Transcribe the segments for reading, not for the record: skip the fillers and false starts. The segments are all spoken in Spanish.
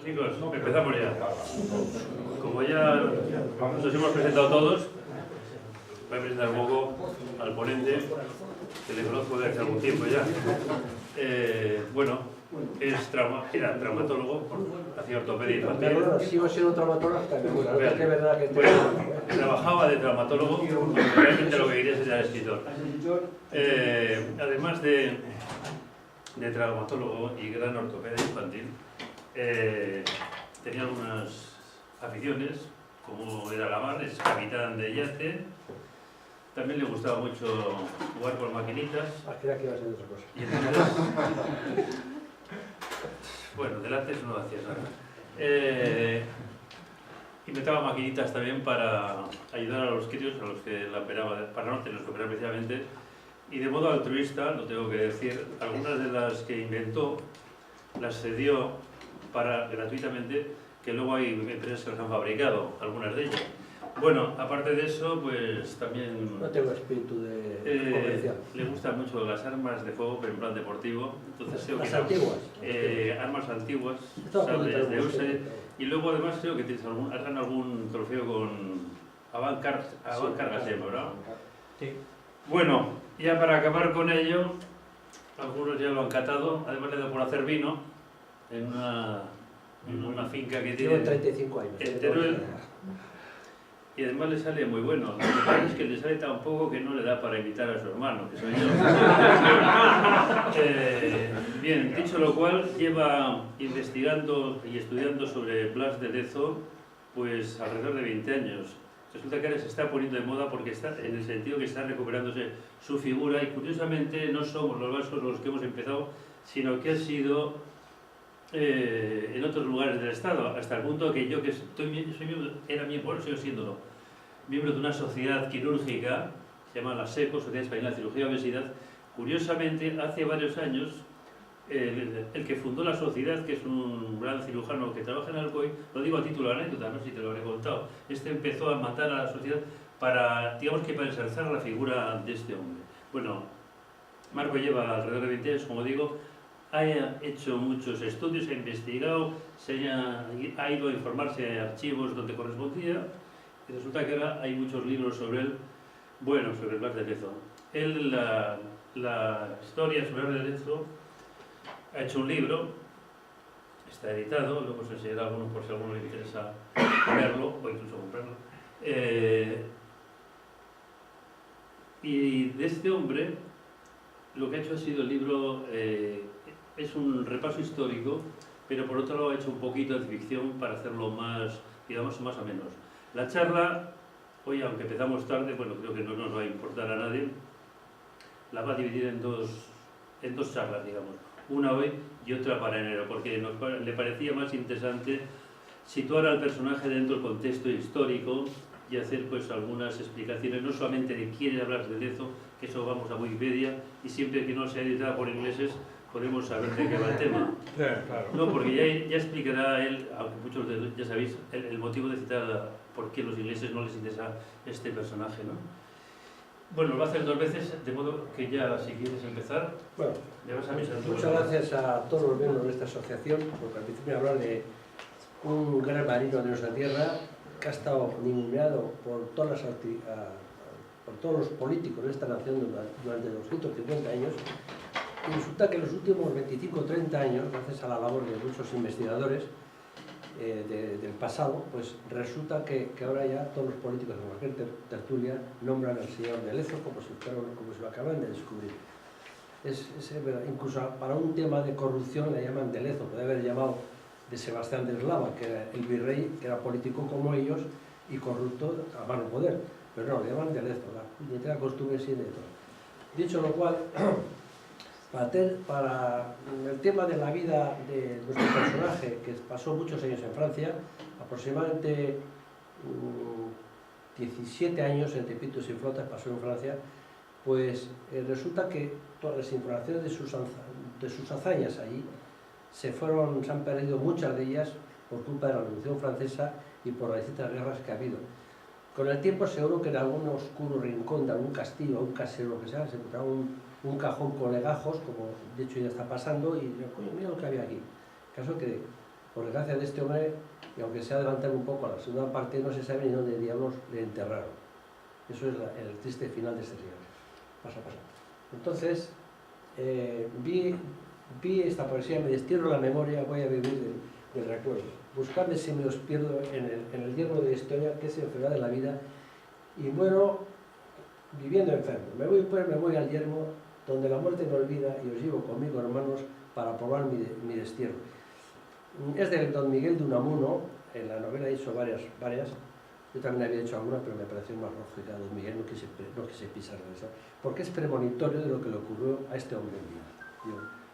Chicos, empezamos ya. Como ya nos hemos presentado todos, voy a presentar un poco al ponente, que le conozco desde hace algún tiempo ya. Bueno, era traumatólogo, hacía ortopedia infantil. Sigo siendo traumatólogo hasta que muera, no es verdad que bueno, trabajaba de traumatólogo, aunque realmente lo que quería era escritor. Además de traumatólogo y gran ortopedia infantil, tenía algunas aficiones, como era la mar, es capitán de yate. También le gustaba mucho jugar con maquinitas. Creía que iba a ser otra cosa. Y entonces, bueno, delante no hacía nada. Inventaba maquinitas también para ayudar a los críos, a los que la operaba, para no tenerlos que operar precisamente. Y de modo altruista, lo tengo que decir, algunas de las que inventó las cedió gratuitamente, que luego hay empresas que las han fabricado, algunas de ellas. Bueno, aparte de eso, pues también... No tengo espíritu de comercial. Le gustan mucho las armas de fuego, pero en plan deportivo. Entonces, creo las que antiguas. Armas antiguas, sables de Use. Y luego además creo que tienes harán algún trofeo con Avantcarga, ¿verdad? Sí. Bueno, ya para acabar con ello, algunos ya lo han catado, además le he dado por hacer vino en una finca que tiene... Llevo 35 años. En Teruel, y además le sale muy bueno. Lo que pasa es que le sale tan poco que no le da para invitar a su hermano, que soy yo. Bien, dicho lo cual, lleva investigando y estudiando sobre Blas de Lezo pues alrededor de 20 años. Resulta que ahora se está poniendo de moda porque está en el sentido que está recuperándose su figura, y curiosamente no somos los vascos los que hemos empezado, sino que ha sido en otros lugares del Estado, hasta el punto que yo, que soy miembro, era miembro, sigo siéndolo, miembro de una sociedad quirúrgica, se llama la SECO, Sociedad Española de Cirugía y Obesidad. Curiosamente, hace varios años, el que fundó la sociedad, que es un gran cirujano que trabaja en Alcoy, lo digo a título de anécdota, no sé si te lo habré contado, empezó a matar a la sociedad para, digamos que para ensalzar la figura de este hombre. Bueno, Marco lleva alrededor de 20 años, como digo, ha hecho muchos estudios, ha investigado, ha ido a informarse a archivos donde correspondía, y resulta que ahora hay muchos libros sobre él, bueno, sobre Blas de Lezo. Él, la historia sobre Blas de Lezo, ha hecho un libro, está editado, luego se enseñará a algunos por si a alguno le interesa verlo o incluso comprarlo. Y de este hombre, lo que ha hecho ha sido el libro, es un repaso histórico, pero por otro lado ha hecho un poquito de ficción para hacerlo más, digamos, más o menos. La charla, hoy aunque empezamos tarde, bueno, creo que no nos va a importar a nadie, la va a dividir en dos charlas, digamos. Una hoy y otra para enero, porque le parecía más interesante situar al personaje dentro del contexto histórico y hacer pues algunas explicaciones, no solamente de quién es Blas de Lezo, que eso vamos a Wikipedia, y siempre que no sea editada por ingleses podemos saber de qué va el tema. Claro. No, porque ya explicará él, aunque muchos ya sabéis, el motivo de citar por qué a los ingleses no les interesa este personaje, ¿no? Bueno, lo va a hacer 2 veces, de modo que ya, si quieres empezar, bueno, ya vas a mis alturas. muchas gracias a todos los miembros de esta asociación, porque al principio hablar de un gran marino de nuestra tierra que ha estado ninguneado por todos los políticos de esta nación durante 250 años, y resulta que en los últimos 25 o 30 años, gracias a la labor de muchos investigadores del pasado, pues resulta que ahora ya todos los políticos de cualquier tertulia nombran al señor de Lezo como si lo acaban de descubrir. Es verdad. Incluso para un tema de corrupción le llaman de Lezo, puede haber llamado de Sebastián de Eslava, que era el virrey, que era político como ellos y corrupto a mano poder, pero no, le llaman de Lezo, la puñetera costumbre sigue de todo. Dicho lo cual, para el tema de la vida de nuestro personaje, que pasó muchos años en Francia, aproximadamente 17 años entre pitos y flotas pasó en Francia, pues resulta que todas las informaciones de sus hazañas allí se han perdido, muchas de ellas por culpa de la Revolución Francesa y por las distintas guerras que ha habido. Con el tiempo seguro que en algún oscuro rincón de algún castillo, algún casero, lo que sea, se encontraba un cajón con legajos, como de hecho ya está pasando, y digo, coño, mira lo que había aquí. El caso que por desgracia de este hombre, y aunque se ha adelantado un poco a la segunda parte, no se sabe ni dónde diablos le enterraron. Eso es el triste final de este señor. Pasa. Entonces, vi esta poesía, me destierro la memoria, voy a vivir del recuerdo. Buscarme si me os pierdo en el hierro de la historia, que es enfermedad de la vida, y muero viviendo enfermo. Me voy al yermo, donde la muerte me olvida, y os llevo conmigo, hermanos, para probar mi destierro. Es de don Miguel de Unamuno, en la novela he hecho varias. Yo también había hecho alguna, pero me pareció más lógica. Don Miguel no quise pisarla esa, porque es premonitorio de lo que le ocurrió a este hombre en vida. Yo,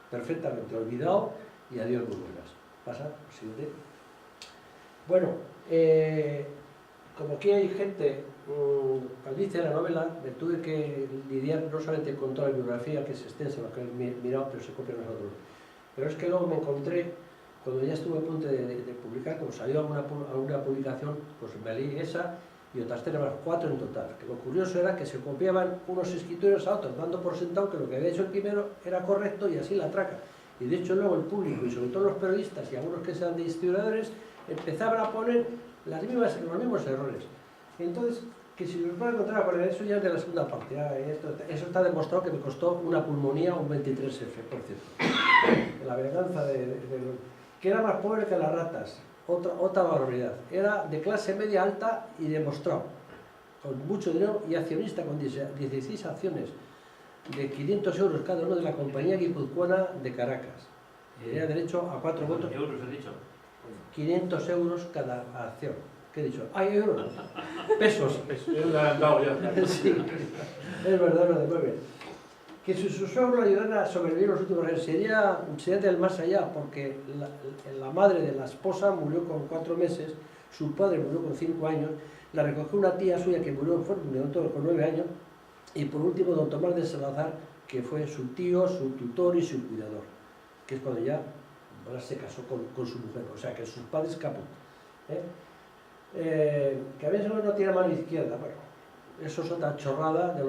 perfectamente olvidado, y adiós muy buenas. Pasa, siguiente. Bueno, como aquí hay gente, al dice la novela, me tuve que lidiar no solamente con toda la bibliografía, que es extensa, lo que he mirado, pero se copia a nosotros. Pero es que luego me encontré, cuando ya estuve a punto de publicar, como salió alguna publicación, pues me leí esa y otras 3 más, 4 en total. Que lo curioso era que se copiaban unos escritores a otros, dando por sentado que lo que había hecho el primero era correcto y así la traca. Y de hecho luego el público, y sobre todo los periodistas y algunos que sean de historiadores, empezaban a poner los mismos errores. Entonces, que si los van a encontrar por eso ya es de la segunda parte. Eso está demostrado que me costó una pulmonía, un 23F, por cierto. La venganza que era más pobre que las ratas, otra barbaridad. Era de clase media alta y demostrado, con mucho dinero y accionista, con 16 acciones de 500 euros cada uno de la compañía guipuzcoana de Caracas. Tenía derecho a 4 votos. ¿Euros has dicho? 500 euros cada acción. ¿Qué he dicho? ¡Ay, euros! Pesos. Sí, es verdad, lo devuelve. Que sus suegros le ayudaran a sobrevivir los últimos años sería del más allá, porque la madre de la esposa murió con 4 meses, su padre murió con 5 años, la recogió una tía suya que murió con 9 años, y por último don Tomás de Salazar, que fue su tío, su tutor y su cuidador, que es cuando ya se casó con su mujer, o sea que sus padres caput. Que a veces no tiene mano izquierda, bueno, eso es otra chorrada de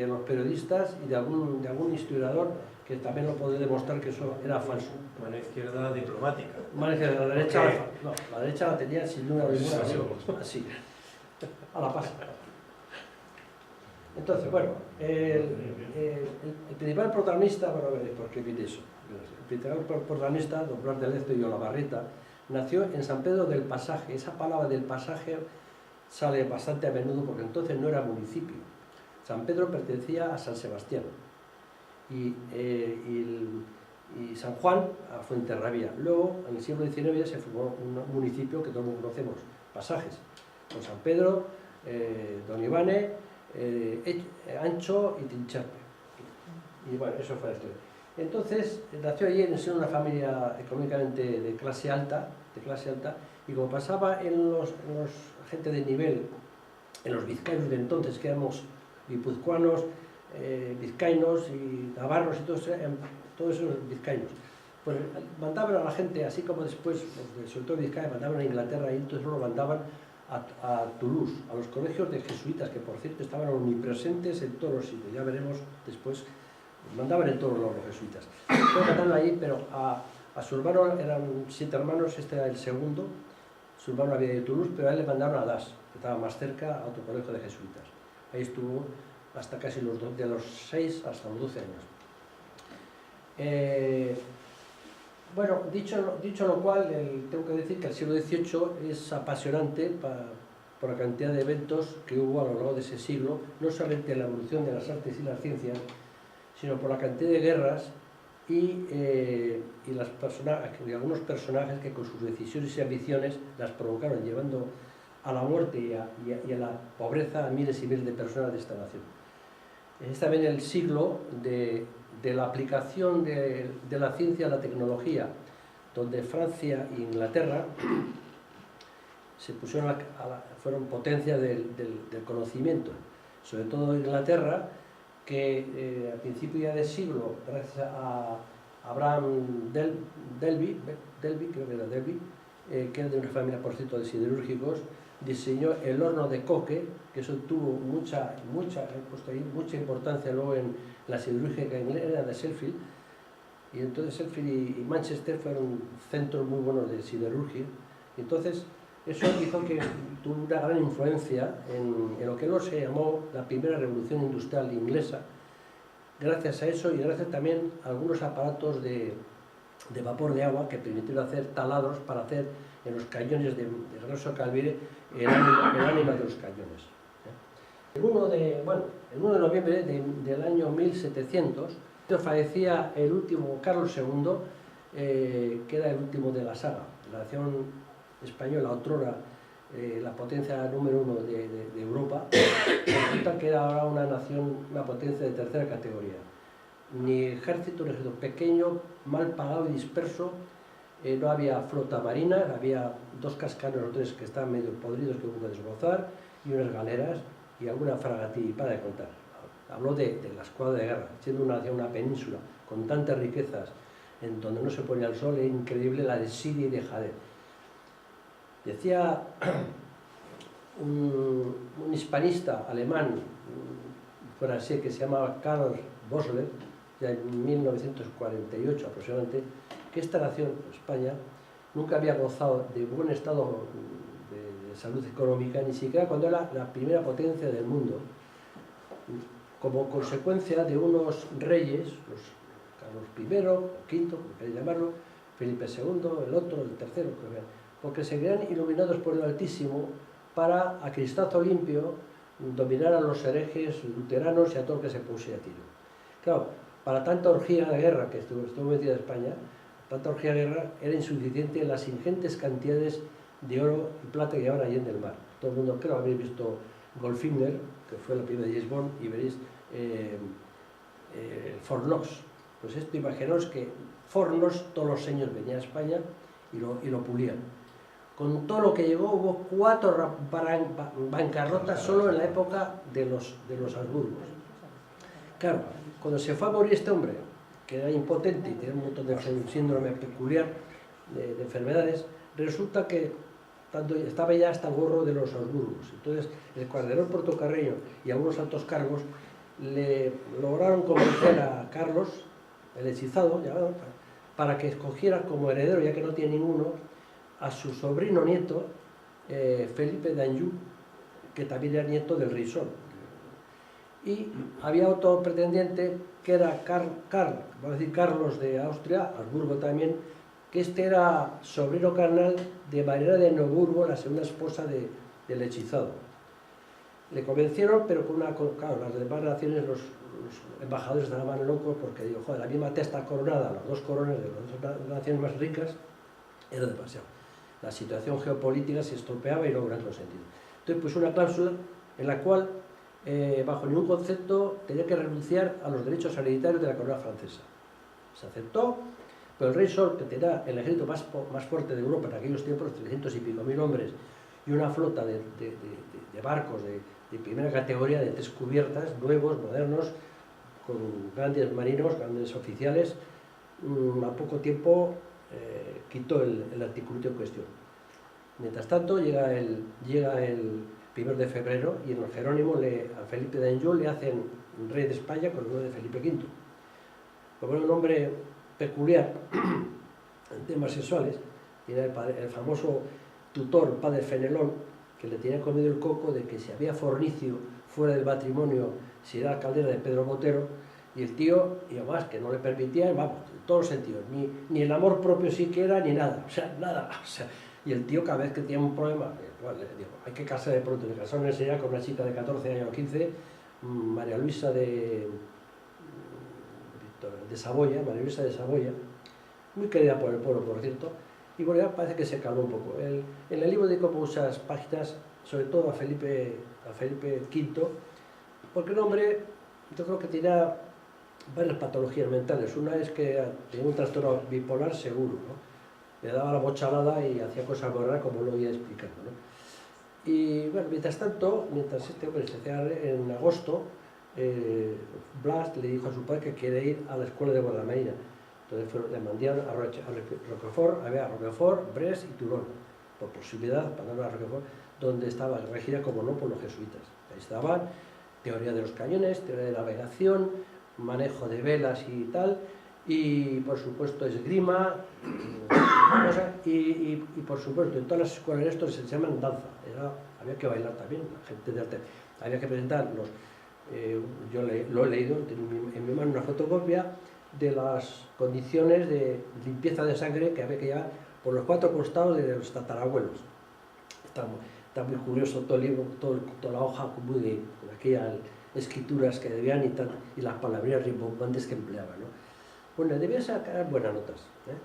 los periodistas y de algún historiador que también lo puede demostrar que eso era falso. Mano izquierda diplomática. Mano izquierda, la derecha, no, la derecha la tenía sin duda alguna, así, a la pasta. Entonces, bueno, el principal protagonista, bueno, a ver, ¿por qué viene eso? El principal protagonista, don Blas de Lezo y Olavarrieta, nació en San Pedro del Pasaje. Esa palabra del Pasaje sale bastante a menudo porque entonces no era municipio. San Pedro pertenecía a San Sebastián y San Juan a Fuenterrabía. Luego, en el siglo XIX, ya se formó un municipio que todos conocemos, Pasajes, con San Pedro, Don Ivane, Ancho y Tincharpe. Y bueno, eso fue la historia. Entonces, nació allí en una familia económicamente de clase alta, y como pasaba en los gente de nivel, en los vizcaínos de entonces, que éramos guipuzcoanos, vizcaínos y navarros y todos esos vizcaínos, pues mandaban a la gente, así como después, sobre todo Vizcaya, mandaban a Inglaterra y entonces lo mandaban a Toulouse, a los colegios de jesuitas, que por cierto estaban omnipresentes en todos los sitios, ya veremos después, mandaban en todos los jesuitas. Entonces mandaron allí, pero a su hermano, eran 7 hermanos, este era el segundo, su hermano había de Toulouse, pero a él le mandaron a Das, que estaba más cerca, a otro colegio de jesuitas. Ahí estuvo hasta casi de los 6 hasta los 12 años. Bueno, dicho lo cual, tengo que decir que el siglo XVIII es apasionante por la cantidad de eventos que hubo a lo largo de ese siglo, no solamente la evolución de las artes y las ciencias, sino por la cantidad de guerras y algunos personajes que con sus decisiones y ambiciones las provocaron, llevando a la muerte y a la pobreza a miles y miles de personas de esta nación. Es también el siglo de la aplicación de la ciencia a la tecnología, donde Francia e Inglaterra se pusieron fueron potencias del conocimiento, sobre todo Inglaterra, que a principios ya del siglo, gracias a Abraham Delby, creo que era Delby, que era de una familia, por cierto, de siderúrgicos, diseñó el horno de coque, que eso tuvo mucha importancia luego en la siderúrgica inglesa de Sheffield, y entonces Sheffield y Manchester fueron centros muy buenos de siderurgia. Entonces eso hizo que tuvo una gran influencia en lo que luego se llamó la primera revolución industrial inglesa. Gracias a eso y gracias también a algunos aparatos de vapor de agua que permitieron hacer taladros para hacer en los cañones de Grosso Calvire el ánima de los cañones. El 1 de noviembre del año 1700 fallecía el último Carlos II, que era el último de la saga. La nación española, otrora la potencia número 1 de Europa, resulta que era ahora una potencia de tercera categoría. Ni ejército, un ejército pequeño, mal pagado y disperso, no había flota marina, había 2 cascanos o 3 que estaban medio podridos que hubo que desbrozar, y unas galeras y alguna fragatilla, para de contar. Habló de la escuadra de guerra, siendo una península con tantas riquezas, en donde no se ponía el sol, es increíble la desidia y dejadez. Decía un hispanista alemán, fuera así, que se llamaba Karl Bosler, ya en 1948 aproximadamente, que esta nación, España, nunca había gozado de buen estado de salud económica, ni siquiera cuando era la primera potencia del mundo, como consecuencia de unos reyes, los Carlos I, o V, como queréis llamarlo, Felipe II, el otro, el tercero, porque se creían iluminados por el Altísimo para, a cristazo limpio, dominar a los herejes luteranos y a todo el que se pusiera a tiro. Claro, para tanta orgía de guerra que estuvo metida España, tanta orgía de guerra, era insuficiente las ingentes cantidades de oro y plata que llevaban allí en el mar. Todo el mundo, creo, habéis visto Goldfinger, que fue la primera de James Bond, y veréis Fort Knox. Pues esto, imaginaos que Fort Knox todos los años venía a España y lo pulían. Con todo lo que llegó, hubo 4 bancarrotas solo en la época de los Habsburgos. Claro, cuando se fue a morir este hombre, que era impotente y tenía un montón de síndrome peculiar de enfermedades, resulta que estaba ya hasta el gorro de los Habsburgos. Entonces, el cardenal Portocarreño y algunos altos cargos le lograron convencer a Carlos, el hechizado, para que escogiera como heredero, ya que no tiene ninguno, a su sobrino nieto, Felipe d'Anjou, que también era nieto del rey Sol. Y había otro pretendiente que era Carlos de Austria, Habsburgo también, que este era sobrino carnal de María de Neuburgo, la segunda esposa del hechizado. Le convencieron, pero claro, las demás naciones, los embajadores estaban locos porque digo, joder, la misma testa coronada, las 2 coronas de las 2 naciones más ricas, era demasiado. La situación geopolítica se estropeaba y no hubo otro sentido. Entonces, pues una cláusula en la cual, bajo ningún concepto, tenía que renunciar a los derechos hereditarios de la corona francesa. Se aceptó, pero el rey Sol, que tenía el ejército más fuerte de Europa en aquellos tiempos, 300 y pico mil hombres, y una flota de barcos de primera categoría, de 3 cubiertas, nuevos, modernos, con grandes marinos, grandes oficiales, a poco tiempo quitó el articulito en cuestión. Mientras tanto, llega el 1 de febrero y en el Jerónimo a Felipe d'Anjou le hacen rey de España con el nombre de Felipe V. Como era un hombre peculiar en temas sexuales, era el famoso tutor, padre Fenelón, que le tenía comido el coco de que si había fornicio fuera del matrimonio, si era caldera de Pedro Botero, y el tío, y además que no le permitía, vamos, en todos los sentidos, ni el amor propio siquiera, ni nada, o sea, nada, o sea, y el tío cada vez que tenía un problema, bueno, le digo, hay que casar de pronto, le casaron enseguida con una chica de 14 años o 15, María Luisa de Saboya, María Luisa de Saboya, muy querida por el pueblo, por cierto, y bueno, ya parece que se calmó un poco. En el libro dedico muchas páginas, sobre todo a Felipe V, porque el hombre, yo creo que tenía varias patologías mentales. Una es que tenía un trastorno bipolar seguro, ¿no? Le daba la bochalada y hacía cosas muy raras, como lo voy explicando, ¿no? Y bueno, mientras tanto, mientras este hombre se hacía en agosto, Blas le dijo a su padre que quiere ir a la escuela de guardamarina. Entonces le mandaron a Roquefort, a Roquefort, Brest y Toulon, por posibilidad, mandaron a Roquefort, donde estaba regida, como no, por los jesuitas. Ahí estaban teoría de los cañones, teoría de navegación, manejo de velas y tal, y por supuesto esgrima, y por supuesto en todas las escuelas esto se llaman danza, había que bailar también, la gente de arte, había que presentar yo lo he leído, tengo en mi mano una fotocopia de las condiciones de limpieza de sangre que había que llevar por los 4 costados de los tatarabuelos. Está muy curioso todo el libro, toda la hoja común de aquellas escrituras que debían y las palabras rimbombantes que empleaban, ¿no? Bueno, debían sacar buenas notas, ¿eh?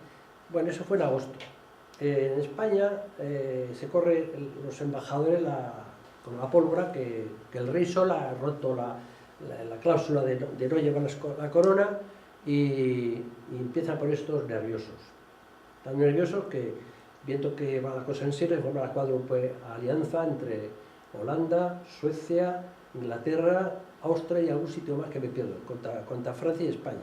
Bueno, eso fue en agosto. En España se corre los embajadores con la pólvora que el rey Sol ha roto la cláusula de no llevar la corona y empiezan por estos nerviosos. Tan nerviosos que, viendo que va la cosa en serio, forma la cuádruple alianza entre Holanda, Suecia, Inglaterra, Austria y algún sitio más que me pierdo, contra Francia y España.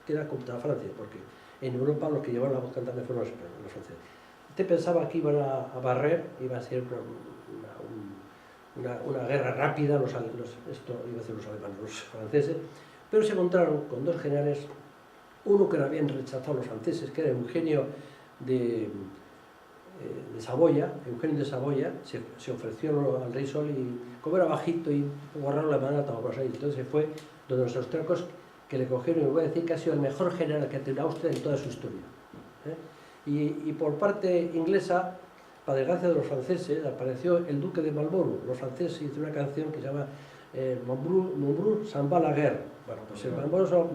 Que era contra Francia, porque en Europa los que llevaban la voz cantante fueron los españoles, los franceses. Usted pensaba que iban a barrer, iba a ser una guerra rápida, iba a ser los alemanes, los franceses, pero se encontraron con 2 generales, uno que lo habían rechazado los franceses, que era Eugenio de Saboya. Eugenio de Saboya se ofreció al rey Sol y como era bajito y guardaron la mano, entonces fue donde los austriacos que le cogieron, y voy a decir que ha sido el mejor general que ha tenido Austria en toda su historia, ¿eh? Y por parte inglesa, para desgracia de los franceses, apareció el duque de Marlborough. Los franceses hicieron una canción que se llama Marlborough s'en va a la guerre. Bueno, pues el Marlborough...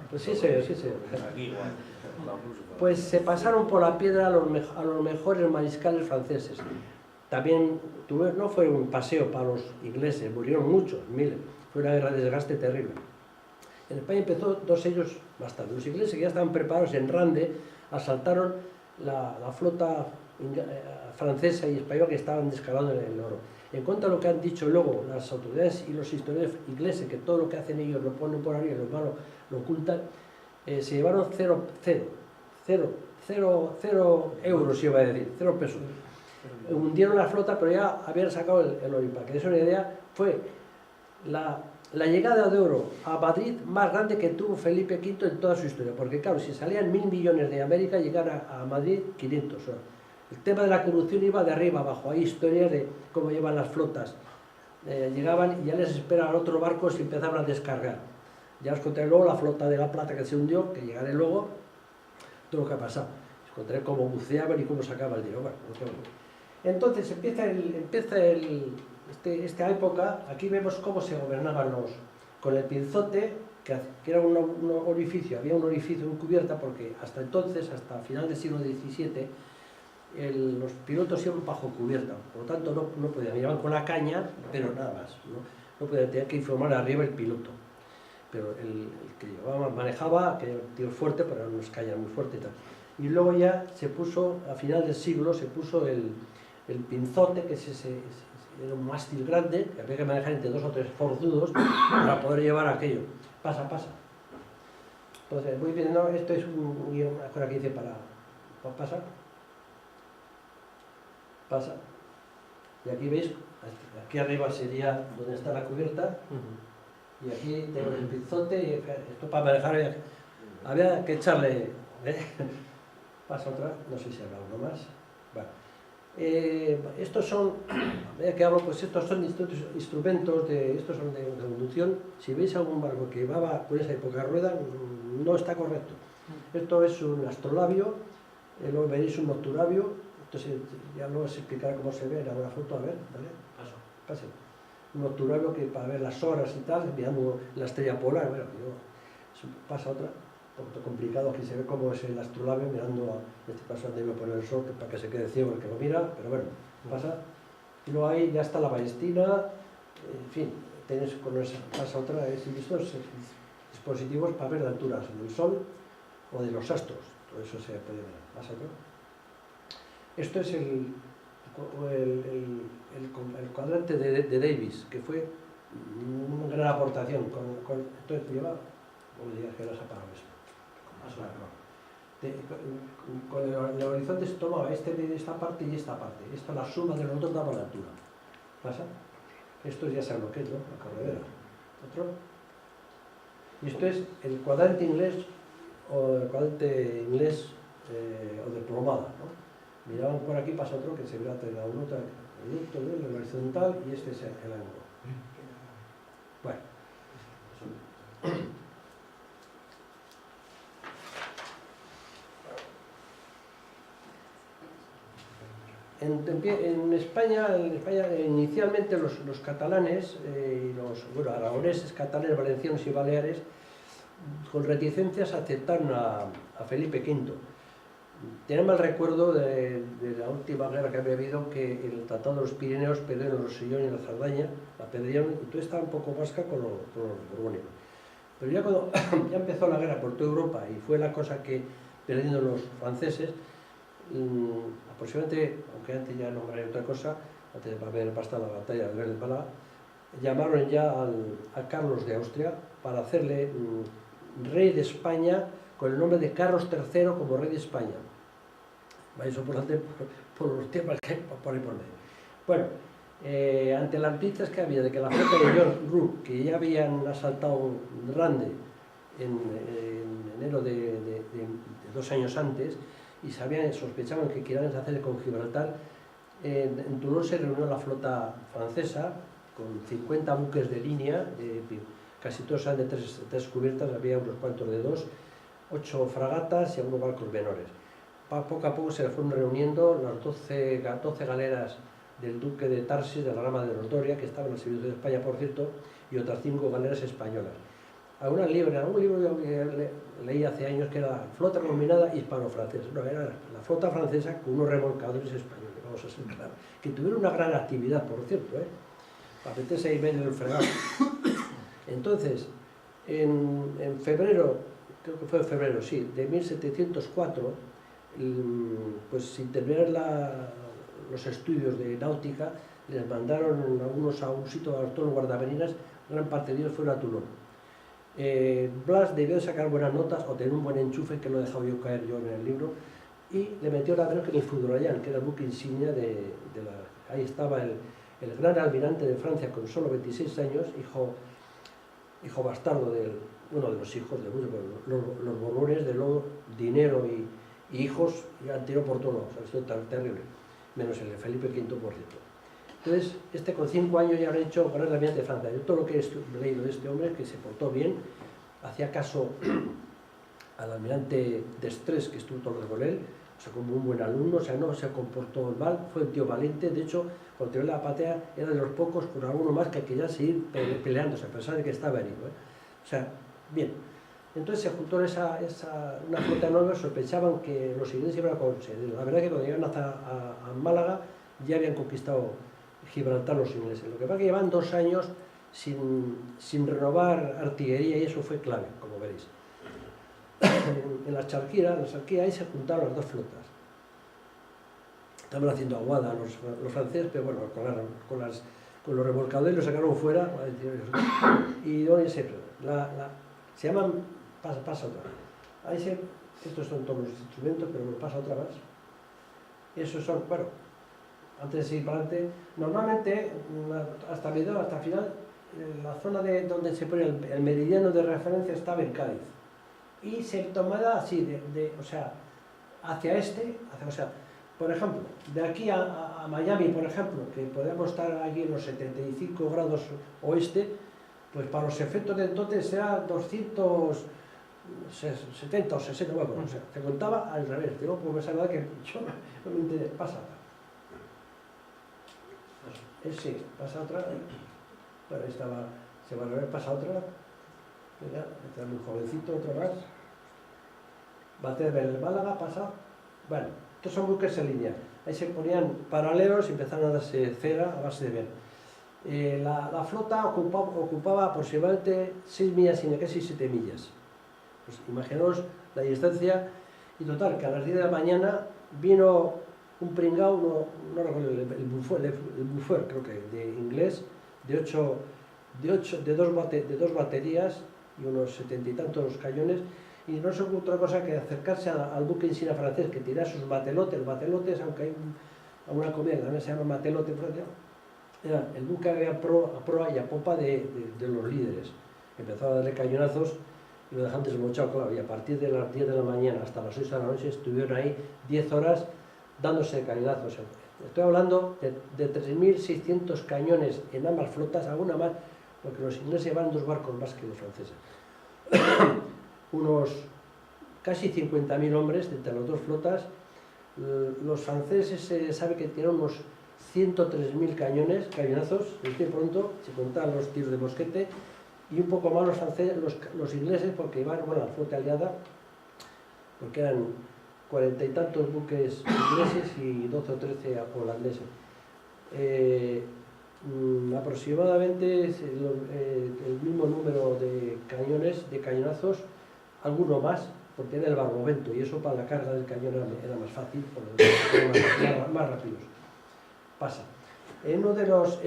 Pues sí, pues se pasaron por la piedra a los mejores mariscales franceses. También no fue un paseo para los ingleses, murieron muchos, miles. Fue una guerra de desgaste terrible. En España empezó 2 años más tarde. Los ingleses que ya estaban preparados en Rande asaltaron la flota francesa y española que estaban descalando en el oro. En cuanto a lo que han dicho luego las autoridades y los historiadores ingleses, que todo lo que hacen ellos lo ponen por arriba y los malos lo ocultan, se llevaron 0 euros, iba a decir, 0 pesos. Hundieron la flota, pero ya habían sacado el oro. Para que des una idea, fue la llegada de oro a Madrid más grande que tuvo Felipe V en toda su historia, porque claro, si salían 1000 millones de América, llegar a Madrid 500. El tema de la corrupción iba de arriba abajo. Hay historias de cómo llevan las flotas. Llegaban y ya les esperaban otros barcos y empezaban a descargar. Ya os contaré luego la flota de la Plata que se hundió, que llegaré luego, todo lo que ha pasado. Os contaré cómo buceaban y cómo sacaban el dinero. Bueno, entonces empieza esta época. Aquí vemos cómo se gobernaban con el pinzote, que era un orificio, había un orificio en cubierta, porque hasta entonces, hasta final del siglo XVII, los pilotos iban bajo cubierta, por lo tanto no podían, iban con la caña, pero nada más, no podían, tenían que informar arriba el piloto, pero el que manejaba, que era un tío fuerte, pero no nos caía muy fuerte y tal. Y luego ya se puso, a final del siglo, se puso el pinzote, que era un mástil grande, que había que manejar entre 2 o 3 forzudos para poder llevar aquello. Pasa. Entonces, voy viendo, esto es una cosa que hice para pasar. Pasa. Y aquí veis, aquí arriba sería donde está la cubierta, y aquí tengo el pinzote, y esto para manejar había que echarle... Pasa otra, no sé si habrá uno más. Bueno. Estos son, a medida que hablo, pues estos son instrumentos, estos son de conducción. Si veis algún barco que llevaba con esa época rueda, no está correcto. Esto es un astrolabio, luego veréis un nocturabio. Entonces ya luego se explicará cómo se ve en alguna foto, a ver, ¿vale? Pase. Un nocturabio que para ver las horas y tal, mirando la estrella polar, bueno, pasa otra. Un poco complicado, aquí se ve cómo es el astrolabio mirando, en este caso debe poner el sol para que se quede ciego el que lo mira, pero bueno, pasa. Y luego ahí ya está la ballestina, en fin, tenéis con esa, pasa otra, estos dispositivos para ver la altura del sol o de los astros, todo eso se puede ver. Pasa otro. Esto es el cuadrante de Davis, que fue una gran aportación. Entonces lleva, como diría que era separado esto. Con el horizonte se tomaba esta parte y esta parte. Esta la suma de los dos daba la altura. ¿Pasa? Esto ya saben lo que es, ¿no? La corredera. Otro. Y esto es el cuadrante inglés o el cuadrante inglés o de plomada, ¿no? Miraban por aquí, pasa otro que se verá la nota, el ducto, el horizontal, y este es el ángulo. Bueno. En España inicialmente los catalanes y los aragoneses, catalanes, valencianos y baleares, con reticencias aceptaron a Felipe V. Tenemos el recuerdo de la última guerra que había habido, que el Tratado de los Pirineos perdió el Rosellón y la Cerdaña, la perdieron, y todo estaba un poco vasca con los borbónicos. Pero ya cuando ya empezó la guerra por toda Europa y fue la cosa que perdiendo los franceses, aproximadamente, aunque antes ya nombraré otra cosa, antes de haber pasado la batalla del Gran Málaga, llamaron ya a Carlos de Austria para hacerle rey de España con el nombre de Carlos III como rey de España. Eso por los temas que hay por ahí por medio. Bueno, ante las noticias que había de que la flota de George Rook, que ya habían asaltado Rande en enero de 2 años antes, y sospechaban que querían hacer con Gibraltar, en Toulon se reunió la flota francesa con 50 buques de línea, casi todos eran de tres cubiertas, había unos cuantos de 2, 8 fragatas y algunos barcos menores. Poco a poco se fueron reuniendo las 12 galeras del duque de Tarsis, de la rama de los Doria, que estaban al servicio de España, por cierto, y otras 5 galeras españolas. Un libro que leí hace años que era Flota Combinada Hispano-Francesa. No, era la flota francesa con unos remolcadores españoles, vamos a ser claros, que tuvieron una gran actividad, por cierto, para meterse ahí medio del fregado. Entonces, en febrero, creo que fue en febrero, sí, de 1704, pues sin terminar los estudios de náutica, les mandaron algunos a un sitio, a todos los guardamarinas, gran parte de ellos fueron a Toulon. Blas debió de sacar buenas notas o tener un buen enchufe, que lo he dejado yo caer yo en el libro, y le metió la menos que el Foudroyant, que era el buque insignia ahí estaba el gran almirante de Francia con solo 26 años, hijo bastardo de uno de los hijos de los Borbones, de luego dinero y hijos, y han tirado por todos lados, ha sido tan terrible, menos el de Felipe V, por cierto. Entonces, con 5 años ya han hecho gran almirante de Francia. Yo todo lo que he leído de este hombre es que se portó bien, hacía caso al almirante Destrés, que estuvo todo con él, o sea, como un buen alumno, o sea, no se comportó mal, fue un tío valiente. De hecho, cuando tiró la patea era de los pocos, con alguno más, que quería seguir peleándose, a pesar de que estaba herido. O sea, bien. Entonces se juntó una flota nueva, sospechaban que los ingleses iban a conseguir. La verdad es que cuando llegaron a Málaga ya habían conquistado Gibraltar los ingleses. Lo que pasa es que llevan 2 años sin renovar artillería, y eso fue clave, como veréis. En la Charquía ahí se juntaron las 2 flotas. Estaban haciendo aguada los franceses, pero bueno, con los remolcadores los sacaron fuera. Y se llaman, pasa otra. Estos son todos los instrumentos, pero me pasa otra más. Esos son, bueno, antes de seguir para adelante, normalmente hasta final, la zona donde se pone el meridiano de referencia estaba en Cádiz. Y se tomaba así, o sea, hacia o sea, por ejemplo, de aquí a Miami, por ejemplo, que podemos estar aquí en los 75 grados oeste, pues para los efectos de entonces será 270 o 60, bueno, o sea, se contaba al revés. Digo, pues esa verdad que yo no me enteré. Pasa otra. Sí, pasa otra. Bueno, ahí estaba, se va a ver, pasa otra. Mira, está muy jovencito, otro más. Bater el Málaga, pasa. Bueno, estos son buques en línea. Ahí se ponían paralelos y empezaron a darse cera a base de ver. La flota ocupaba aproximadamente 6 millas, sino casi 7 millas. Pues imaginaos la distancia, y total, que a las 10 de la mañana vino un pringao, no recuerdo, el Buffer, creo que, de inglés, de 2 baterías y unos 70 y tantos cañones, y no se otra cosa que acercarse al buque insignia francés, que tirara sus matelotes. Matelotes, aunque hay una comida que también se llama matelote, era el buque que había a proa y a popa de los líderes. Empezaba a darle cañonazos y lo dejan desmochado, claro, y a partir de las 10 de la mañana hasta las 8 de la noche estuvieron ahí 10 horas dándose cañonazos. Estoy hablando de 3.600 cañones en ambas flotas, alguna más, porque los ingleses llevaban 2 barcos más que los franceses. Unos casi 50.000 hombres entre las 2 flotas. Los franceses se sabe que tienen unos 103.000 cañonazos, estoy pronto, se contaban los tiros de mosquete, y un poco más los franceses, los ingleses, porque iban, bueno, la flota aliada, porque eran 40 y tantos buques ingleses y 12 o 13 holandeses. Aproximadamente el mismo número de cañonazos, alguno más, porque era el barlovento, y eso para la carga del cañón era más fácil, porque eran más rápidos. Pasa. En uno de los,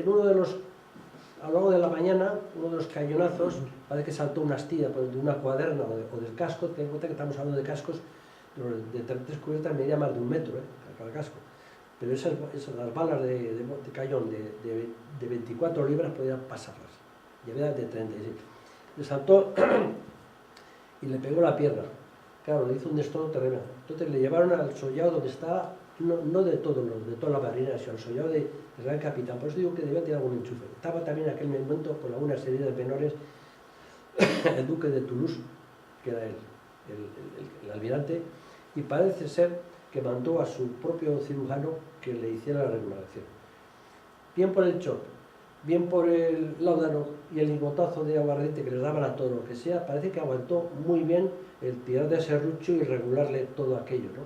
a lo largo de la mañana, uno de los cañonazos, parece que saltó una astilla de una cuaderna o del casco. Ten en cuenta que estamos hablando de cascos de 3 cubiertas, medía más de 1 metro, cada casco. Pero las balas de cañón de 24 libras podían pasarlas, y había de 36. Le saltó y le pegó la pierna. Claro, le hizo un destrozo terreno. Entonces le llevaron al sollado donde estaba, no de todos los, de toda la marina, sino al sollado del gran capitán. Por eso digo que debía tener algún enchufe. Estaba también en aquel momento con algunas heridas menores el duque de Toulouse, que era el almirante, y parece ser que mandó a su propio cirujano que le hiciera la remodelación. Bien por el shock, bien por el láudano y el lingotazo de aguardiente que les daban a todo lo que sea, parece que aguantó muy bien el tirar de serrucho y regularle todo aquello, ¿no?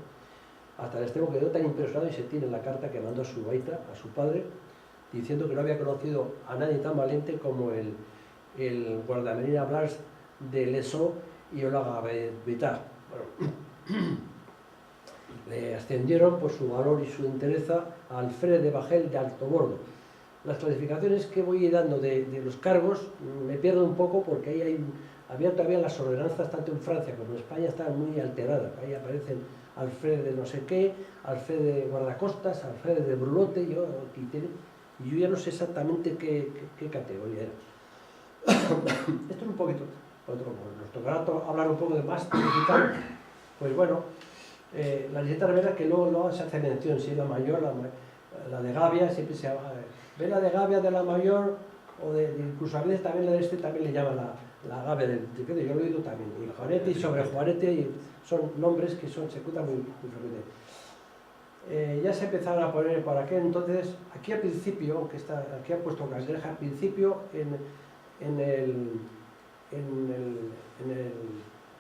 Hasta el extremo quedó tan impresionado, y se tiene la carta que mandó a su baita, a su padre, diciendo que no había conocido a nadie tan valiente como el guardamarina Blas de Lesseau y Olaga Betard. Bueno, le ascendieron por su valor y su entereza a alférez de bajel de alto bordo. Las clasificaciones que voy dando de los cargos me pierdo un poco, porque ahí había todavía las ordenanzas, tanto en Francia como en España, estaban muy alteradas. Ahí aparecen alférez de no sé qué, alférez de guardacostas, alférez de brulote, y yo ya no sé exactamente qué categoría era. Esto es un poquito, nos tocará hablar un poco de máster digital. Pues bueno, la licencia revela que luego se hace mención, si es la mayor, la de Gavia, siempre se llama, ve la de Gavia de la mayor, o incluso a veces también la de también le llama la Gavia del triquete, yo lo he oído también, y Juanete y sobre Juanete, y son nombres que se escuchan muy frecuentemente. Ya se empezaron a poner por aquel entonces, aquí al principio, aquí ha puesto Cangreja, al principio en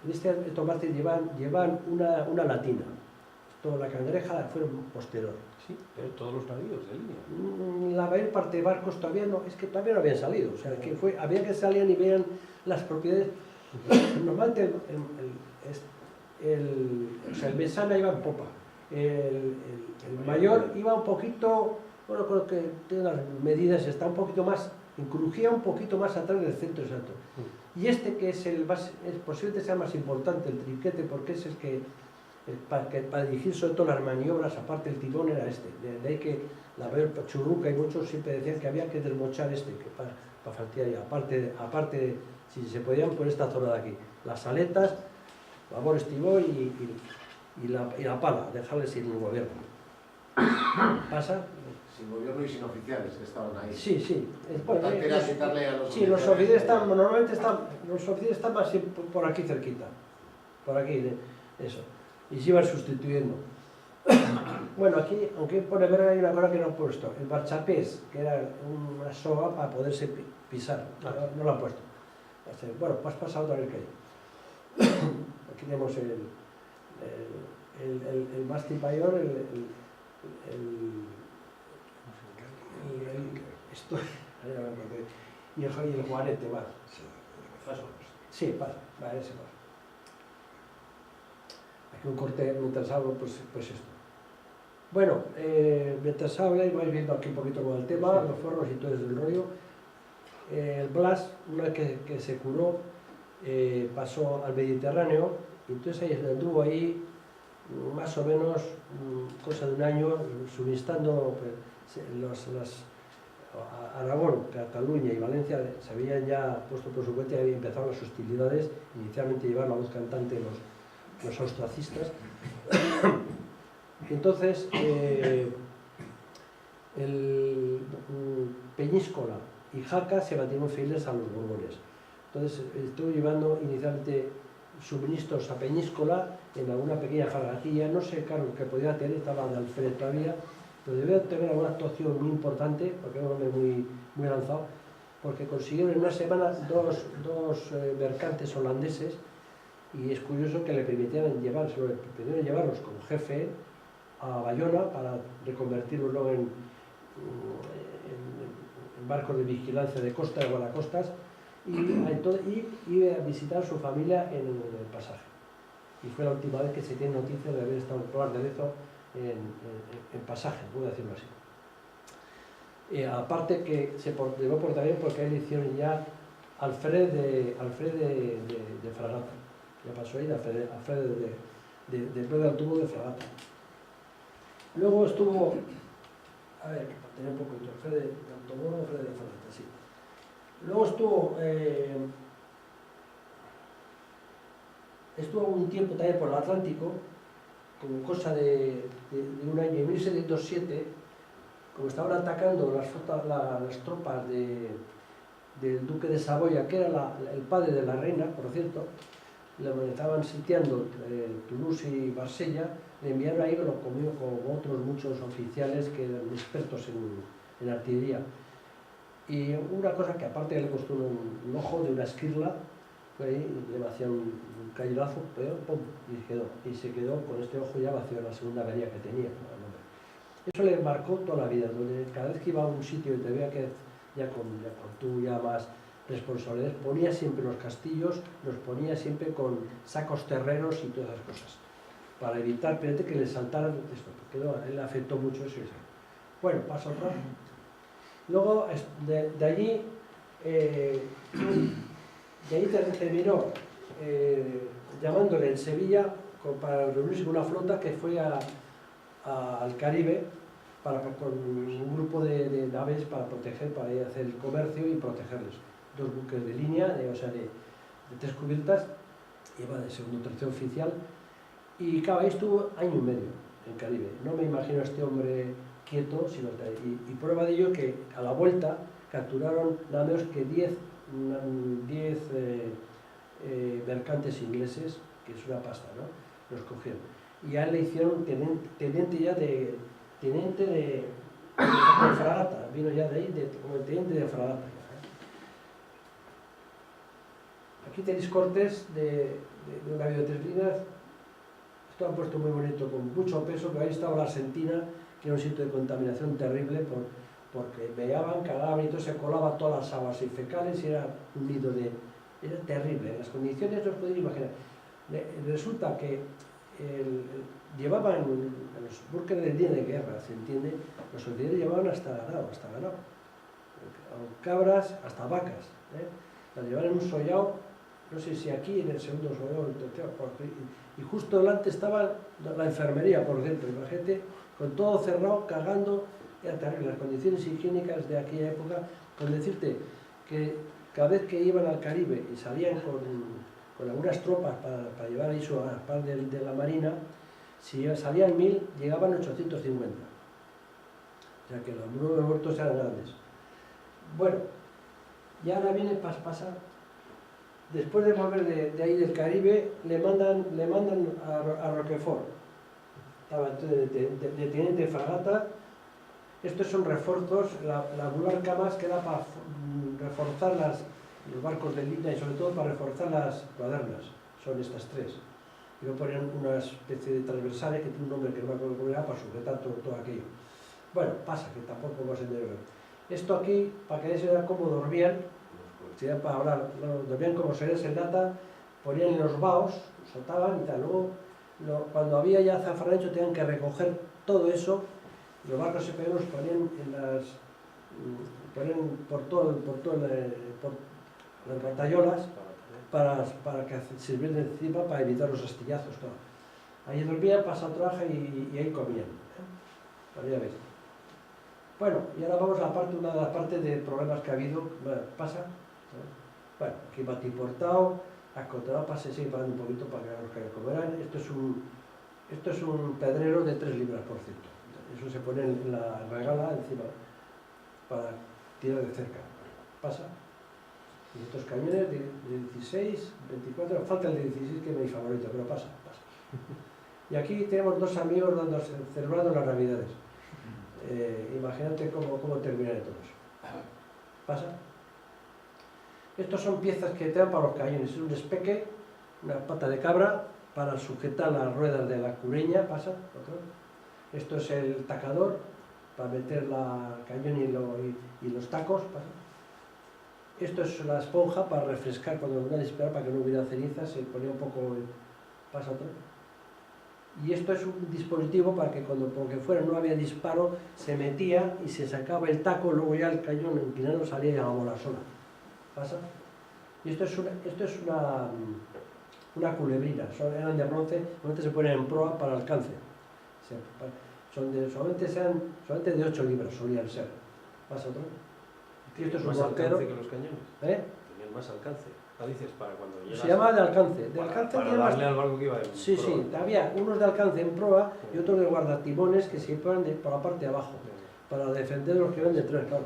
estos mártires llevan una latina. Esto, la Cangreja fue posterior. Sí, pero todos los navíos de línea. La mayor parte de barcos todavía no habían salido, o sea, que había que salían y vean las propiedades. Normalmente el Mesana iba en popa, el mayor iba un poquito, bueno, creo que tiene las medidas, está un poquito más, crujía un poquito más atrás del centro exacto. Y este, que es posiblemente sea más importante, el trinquete, porque es el que para dirigir sobre todo las maniobras, aparte el timón era este. De ahí que la mayor Churruca y muchos siempre decían que había que desmochar que para fastidiar, aparte si se podían, por esta zona de aquí. Las aletas, babor, estribor y la pala, dejarle sin el gobierno. ¿Pasa? Sin gobierno y sin oficiales que estaban ahí. Sí. Bueno, era quitarle a los sí, los oficiales están más por aquí cerquita. Por aquí, eso. Y se iban sustituyendo. Bueno, aquí, aunque pone ver, hay una cosa que no han puesto. El marchapés, que era una soga para poderse pisar. No lo han puesto. Bueno, pues pasa otra vez que hay. Aquí tenemos el mástil mayor, y el juanete, va. Sí, pasa, ese pasa. Aquí un corte mientras hablo, pues esto. Bueno, mientras hablo, vais viendo aquí un poquito con el tema, los forros y todo el rollo. El Blas, una vez que se curó, pasó al Mediterráneo, y entonces ahí anduvo ahí más o menos cosa de un año, suministrando Aragón, Cataluña y Valencia se habían ya puesto por su cuenta y habían empezado las hostilidades, inicialmente llevar la voz cantante los austracistas. Entonces, Peñíscola y Jaca se mantuvieron fieles a los Borbones. Entonces, estuvo llevando inicialmente suministros a Peñíscola en alguna pequeña fragatia, no sé, claro, que podía tener, estaba de Alfred todavía, pero debía tener alguna actuación muy importante, porque era un hombre muy lanzado, porque consiguieron en una semana dos mercantes holandeses, y es curioso que le permitieran llevarlos como jefe a Bayona para reconvertirlos luego en barcos de vigilancia de costa, de guardacostas, y a visitar a su familia en el pasaje. Y fue la última vez que se tiene noticia de haber estado en Blas de Lezo en pasaje, voy a decirlo así. Aparte que se llevó por también porque ahí le hicieron ya Alfred de fragata. Ya pasó ahí Alfred de tubo de fragata. Luego estuvo, a ver, para tener un poquito, Alfred de autobono, Alfred de fragata, sí. Luego estuvo un tiempo también por el Atlántico, como cosa de un año, en 1707, como estaban atacando las tropas del duque de Saboya, que era el padre de la reina, por cierto, estaban sitiando Toulouse y Marsella, le enviaron ahí, lo comió con otros muchos oficiales que eran expertos en artillería. Y una cosa que aparte le costó un ojo de una esquirla, le hacía un cañonazo, ¡pum! Y se quedó con este ojo ya vacío, la segunda avería que tenía. Eso le marcó toda la vida, donde cada vez que iba a un sitio y te veía que ya con tú ya más responsabilidades, ponía siempre los castillos, los ponía siempre con sacos terreros y todas esas cosas, para evitar que le saltaran esto, porque él le afectó mucho eso. Bueno, pasa otra. Luego, de allí terminó llamándole en Sevilla para reunirse con una flota que fue al Caribe con un grupo de naves para proteger, para ir a hacer el comercio y protegerlos. 2 buques de línea, de 3 cubiertas, iba de segundo o tercer oficial, y claro, ahí estuvo año y medio en Caribe. No me imagino a este hombre quieto, y prueba de ello que a la vuelta capturaron nada menos que 10 mercantes ingleses, que es una pasta, ¿no? Los cogieron. Y a él le hicieron teniente de fragata, vino ya de ahí como el teniente de fragata. Aquí tenéis cortes de un navío de 3 líneas. Esto han puesto muy bonito, con mucho peso, pero ahí estaba la Argentina, que era un sitio de contaminación terrible, porque meaban, cagaban y todo, se colaba todas las aguas y fecales y era un nido era terrible, las condiciones no os podéis imaginar. Resulta que llevaban los buques del día de guerra, ¿se entiende? Los oficiales llevaban hasta ganado, cabras, hasta vacas, las llevaban en un sollao, no sé si aquí en el segundo sollao, y justo delante estaba la enfermería, por ejemplo, y la gente con todo cerrado, cagando, era terrible. Las condiciones higiénicas de aquella época, con decirte que cada vez que iban al Caribe y salían con algunas tropas para llevar ahí su par de la marina, si salían 1000, llegaban 850. O sea que los números de muertos eran grandes. Bueno, y ahora viene pasa. Después de volver de ahí del Caribe, le mandan a Roquefort. Estaba de teniente de fragata. Estos son refuerzos, la Bular Camas, que era para reforzar los barcos de línea y sobre todo para reforzar las cuadernas. Son estas 3. Y luego ponían una especie de transversales que tiene un nombre que no me acuerdo cómo era, para sujetar todo aquello. Bueno, pasa, que tampoco va a ser de. Esto aquí, para que veáis cómo dormían, para hablar, dormían como seres en lata, ponían en los baos, soltaban y tal. Luego, cuando había ya zafarrancho, tenían que recoger todo eso. Los barcos se los ponían por las batallolas para que sirvieran encima para evitar los astillazos. Claro. Ahí dormían, pasaban traje y ahí comían. Ya veis. Bueno, y ahora vamos a la parte, una de las partes de problemas que ha habido. Bueno, pasa. Bueno, aquí va importado, acotado, pase, sigue parando un poquito para que veamos que como eran. Esto es un pedrero de 3 libras por ciento. Eso se pone en la regala encima para tirar de cerca. Pasa. Y estos cañones de 16, 24, falta el de 16 que es mi favorito, pero pasa. Y aquí tenemos 2 amigos celebrando las Navidades. Imagínate cómo terminan todos. Pasa. Estos son piezas que te dan para los cañones. Es un espeque, una pata de cabra para sujetar las ruedas de la cureña. Pasa. Otro. Esto es el tacador para meter el cañón y los tacos. Pasa. Esto es la esponja para refrescar cuando iban a disparar, para que no hubiera ceniza, se ponía un poco. Pasa otro. Y esto es un dispositivo para que cuando por lo que fuera no había disparo, se metía y se sacaba el taco, luego ya el cañón empinado salía y a la bola sola. ¿Pasa? Y esto es una culebrina, eran de bronce, normalmente se ponen en proa para alcance. Solamente de 8 libras solían ser. ¿Pasa otro? Y esto es un más mortero. alcance que los cañones. Tenían más alcance. Dices, para cuando llegas, Se llama de alcance. De para alcance darle más... al barco que iba en Sí, proa. sí, había unos de alcance en proa y otros de guardatimones que se ponen por la parte de abajo, para defender los que van de 3, claro,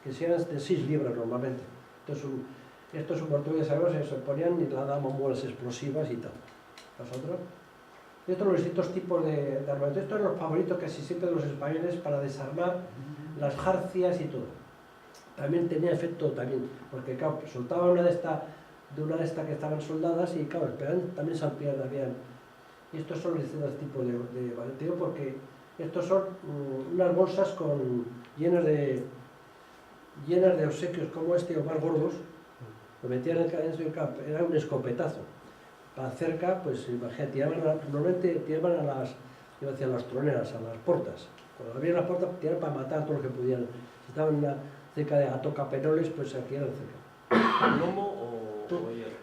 que sean de 6 libras normalmente. Esto es un mortero, ya sabemos, se ponían y le daban bolas explosivas y tal. ¿Vosotros? Y estos son los distintos tipos de armamento. Estos son los favoritos casi siempre de los españoles para desarmar las jarcias y todo. También tenía efecto también, porque claro, soltaba una de estas que estaban soldadas y claro, también salpiaban, habían. Y estos son los distintos tipos de valenteo, porque estos son unas bolsas llenas de obsequios como este o más gordos, lo metían en el cañón, era un escopetazo. Para cerca, pues imagínate, normalmente tiraban a las troneras, a las puertas. Cuando abrían las puertas, tiraban para matar a todos los que pudieran. Si estaban cerca de Atocapenoles, pues aquí eran cerca. ¿Plomo o hierro?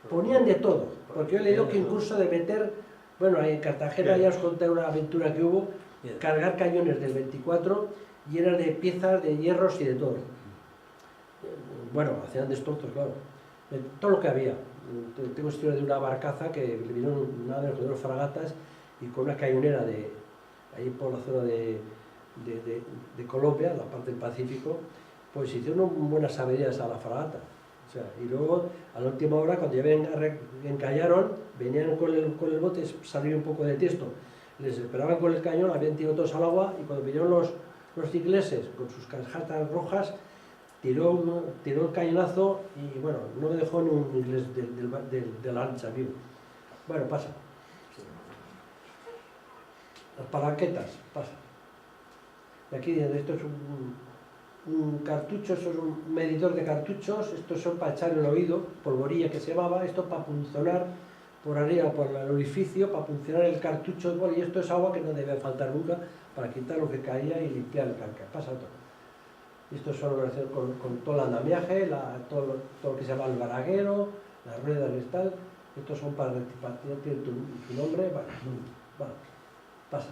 Ponían de todo, porque yo he leído que incluso de meter, bueno, en Cartagena ya os conté una aventura que hubo, cargar cañones del 24 llenas de piezas, de hierros y de todo. Bueno, hacían destrozos, claro, de todo lo que había. Tengo historia de una barcaza que le vinieron una de las fragatas y con una cañonera ahí por la zona de Colombia, la parte del Pacífico, pues hicieron buenas averías a la fragata. O sea, y luego, a la última hora, cuando ya encallaron, venían con el bote, salieron un poco de tiesto, les esperaban con el cañón, habían tirado todos al agua, y cuando vinieron los ingleses con sus cascatas rojas, tiró el cañonazo y bueno, no me dejó ni un inglés de la lancha vivo. Bueno, pasa. Las palanquetas, pasa. Y aquí esto es un cartucho, eso es un medidor de cartuchos, estos son para echar el oído, polvorilla que se llamaba, esto para punzonar por arriba, por el orificio, para puncionar el cartucho, bueno, y esto es agua que no debe faltar nunca para quitar lo que caía y limpiar el canca. Pasa todo. Estos son con todo el andamiaje, todo lo que se llama el baraguero, las ruedas y tal. Estos son para tienen tu nombre. Bueno, pasa.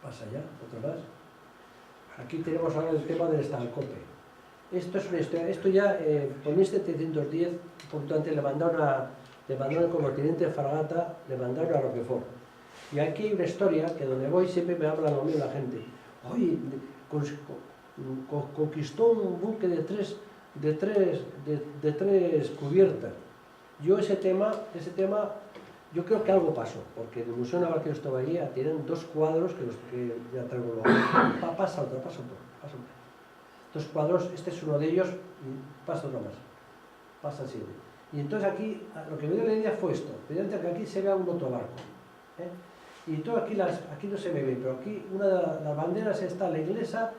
Pasa ya, otro más. Aquí tenemos ahora el tema del estalcope. Esto es una historia. Esto ya, por 1710, por tanto, le mandaron como teniente de fragata, le mandaron a Roquefort. Y aquí hay una historia que donde voy siempre me habla lo mío la gente. Oye, conquistó un buque de tres cubiertas. Yo ese tema, yo creo que algo pasó, porque en el Museo Naval que yo estaba allí tienen 2 cuadros que ya traigo luego. Pasa otro. 2 cuadros, este es uno de ellos y pasa otro más. Pasa así. Y entonces aquí, lo que me dio la idea fue esto. Fíjate que aquí se ve un motobarco. Y todo aquí no se me ve, pero aquí una de las banderas está la inglesa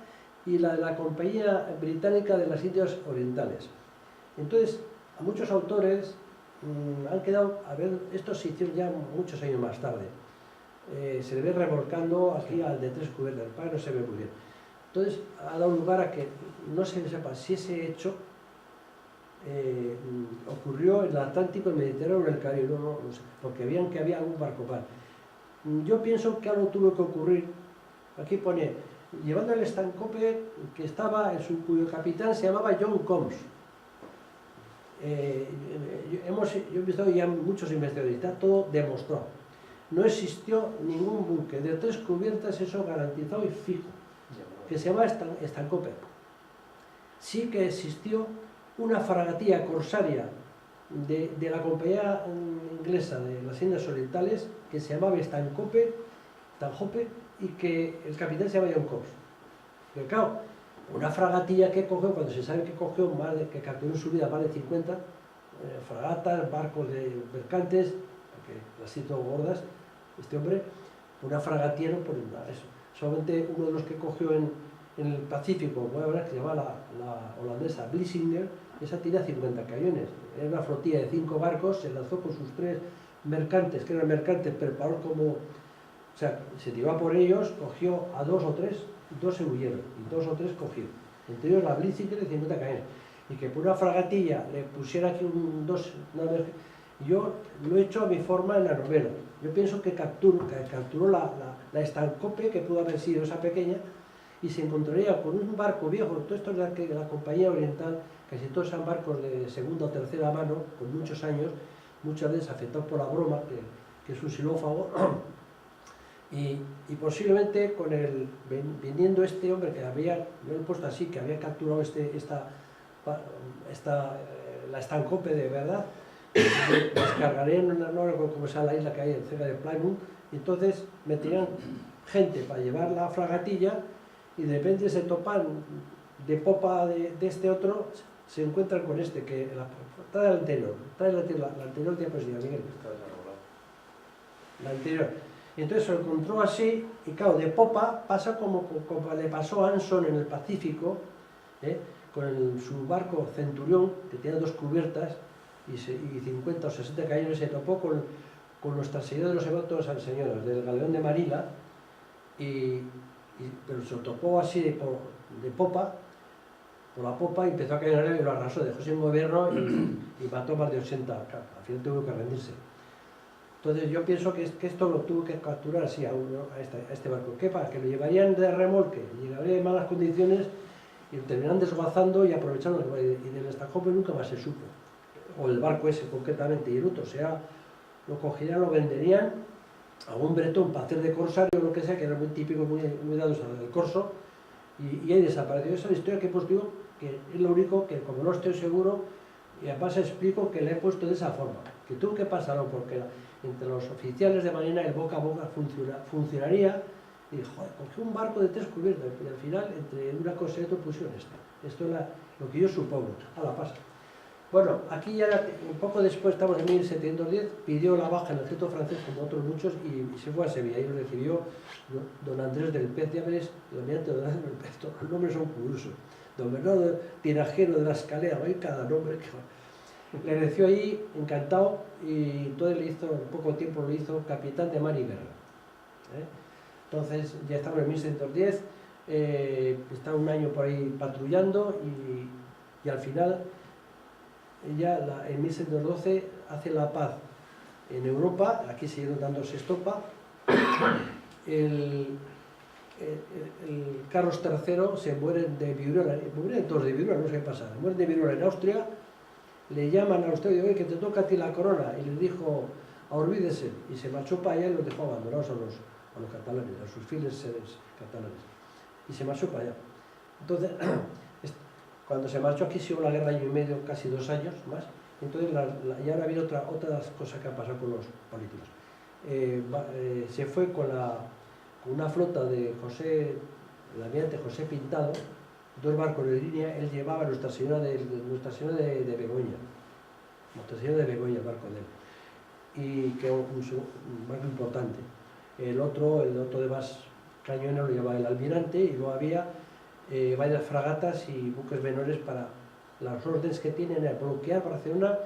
y la de la Compañía Británica de las Indias Orientales. Entonces, a muchos autores han quedado, a ver, esto se hicieron ya muchos años más tarde. Se le ve revolcando aquí al de 3 cubiertas, el padre no se ve muy bien. Entonces, ha dado lugar a que no se sepa si ese hecho ocurrió en el Atlántico, el Mediterráneo o en el Caribe, no sé, porque veían que había algún barco par. Yo pienso que algo tuvo que ocurrir aquí pone, llevando el estancope que estaba, cuyo capitán se llamaba John Combs. Yo he visto ya muchos investigadores, está todo demostrado. No existió ningún buque de 3 cubiertas, eso garantizado y fijo, que se llamaba estancope. Sí que existió una fragatilla corsaria de la compañía inglesa de las Indias Orientales que se llamaba Stanhope, y que el capitán se llama John Combs. Pero claro, una fragatilla que cogió, cuando se sabe que cogió, que capturó en su vida más de 50 fragatas, barcos de mercantes, porque las hizo gordas, este hombre, una fragatilla no pone nada eso. Solamente uno de los que cogió en el Pacífico, voy a hablar, que se llama la holandesa Vlissingen, esa tira 50 cañones. Era una flotilla de 5 barcos, se lanzó con sus 3 mercantes, que eran mercantes preparados como... O sea, se tiró a por ellos, cogió a 2 o 3, 2 se huyeron, y 2 o 3 cogió. Entre ellos la Vlissingen de 50 cañones. Y que por una fragatilla le pusiera aquí yo lo he hecho a mi forma en la novela. Yo pienso que capturó la Stanhope, que pudo haber sido esa pequeña, y se encontraría con un barco viejo. Todo esto es la compañía oriental, casi todos son barcos de segunda o tercera mano, con muchos años, muchas veces afectados por la broma, que es un xilófago. Y posiblemente viniendo este hombre que había, yo lo he puesto así, que había capturado la Stanhope de verdad, descargarían, no recuerdo cómo se llama la isla que hay cerca de Plymouth, y entonces metían gente para llevar la fragatilla, y de repente se topan de popa de este otro, se encuentran con este, que trae la anterior diapositiva, Miguel. La anterior. Y entonces se lo encontró así, y claro, de popa pasa como le pasó a Anson en el Pacífico, con su barco Centurión, que tenía 2 cubiertas y 50 o 60 cañones, se topó con los transeúntes de los evacuados San Señoras, del galeón de Marila, pero se lo topó así de popa, por la popa, y empezó a caer en el y lo arrasó, dejó sin gobierno y mató más de 80, al final tuvo que rendirse. Entonces yo pienso que esto lo tuvo que capturar así a este barco. ¿Qué pasa? Que lo llevarían de remolque, llegaría en malas condiciones y lo terminarían desguazando y aprovechando. Y del Stanhope nunca más se supo. O el barco ese concretamente, y el otro, o sea, lo cogerían, lo venderían a un bretón para hacer de corsario o lo que sea, que era muy típico, muy dados al corso, y ahí desapareció. Esa es la historia que pues digo, que es lo único que, como no estoy seguro, y además explico que le he puesto de esa forma. Que tuvo que pasarlo porque entre los oficiales de marina el boca a boca funcionaría, y joder, cogió un barco de 3 cubiertas, y al final entre una cosa y otra pusieron esto es lo que yo supongo. La pasa. Bueno, aquí ya un poco después, estamos en 1710, pidió la baja en el ejército francés como otros muchos y se fue a Sevilla. Ahí lo recibió don Andrés del Pez, ya veréis, el almirante don Andrés del Pez, todos los nombres son curiosos. Don Bernardo Tinajero de la Escalera, hay cada nombre que... Le recibió ahí, encantado, y entonces le hizo, en poco tiempo lo hizo capitán de mar y guerra. Entonces ya estamos en 1710, está un año por ahí patrullando y al final, ya en 1712 hace la paz en Europa, aquí siguieron dándose estopa. El Carlos III se muere de viruela, mueren todos de viruela, no sé qué pasa, mueren de viruela en Austria. Le llaman a usted y dice que te toca a ti la corona, y le dijo a olvídese, y se marchó para allá y los dejó abandonados a los catalanes, a sus fieles seres catalanes, y se marchó para allá. Entonces, cuando se marchó aquí se hubo la guerra año y medio, casi 2 años más, entonces y ahora viene otras cosas que han pasado con los políticos. Se fue con una flota de el almirante José Pintado, 2 barcos de línea, él llevaba Nuestra Señora de Begoña, Nuestra Señora de Begoña, el barco de él, y que es un barco importante. El otro de más cañones lo llevaba el almirante, y luego había varias fragatas y buques menores para las órdenes que tienen a bloquear Barcelona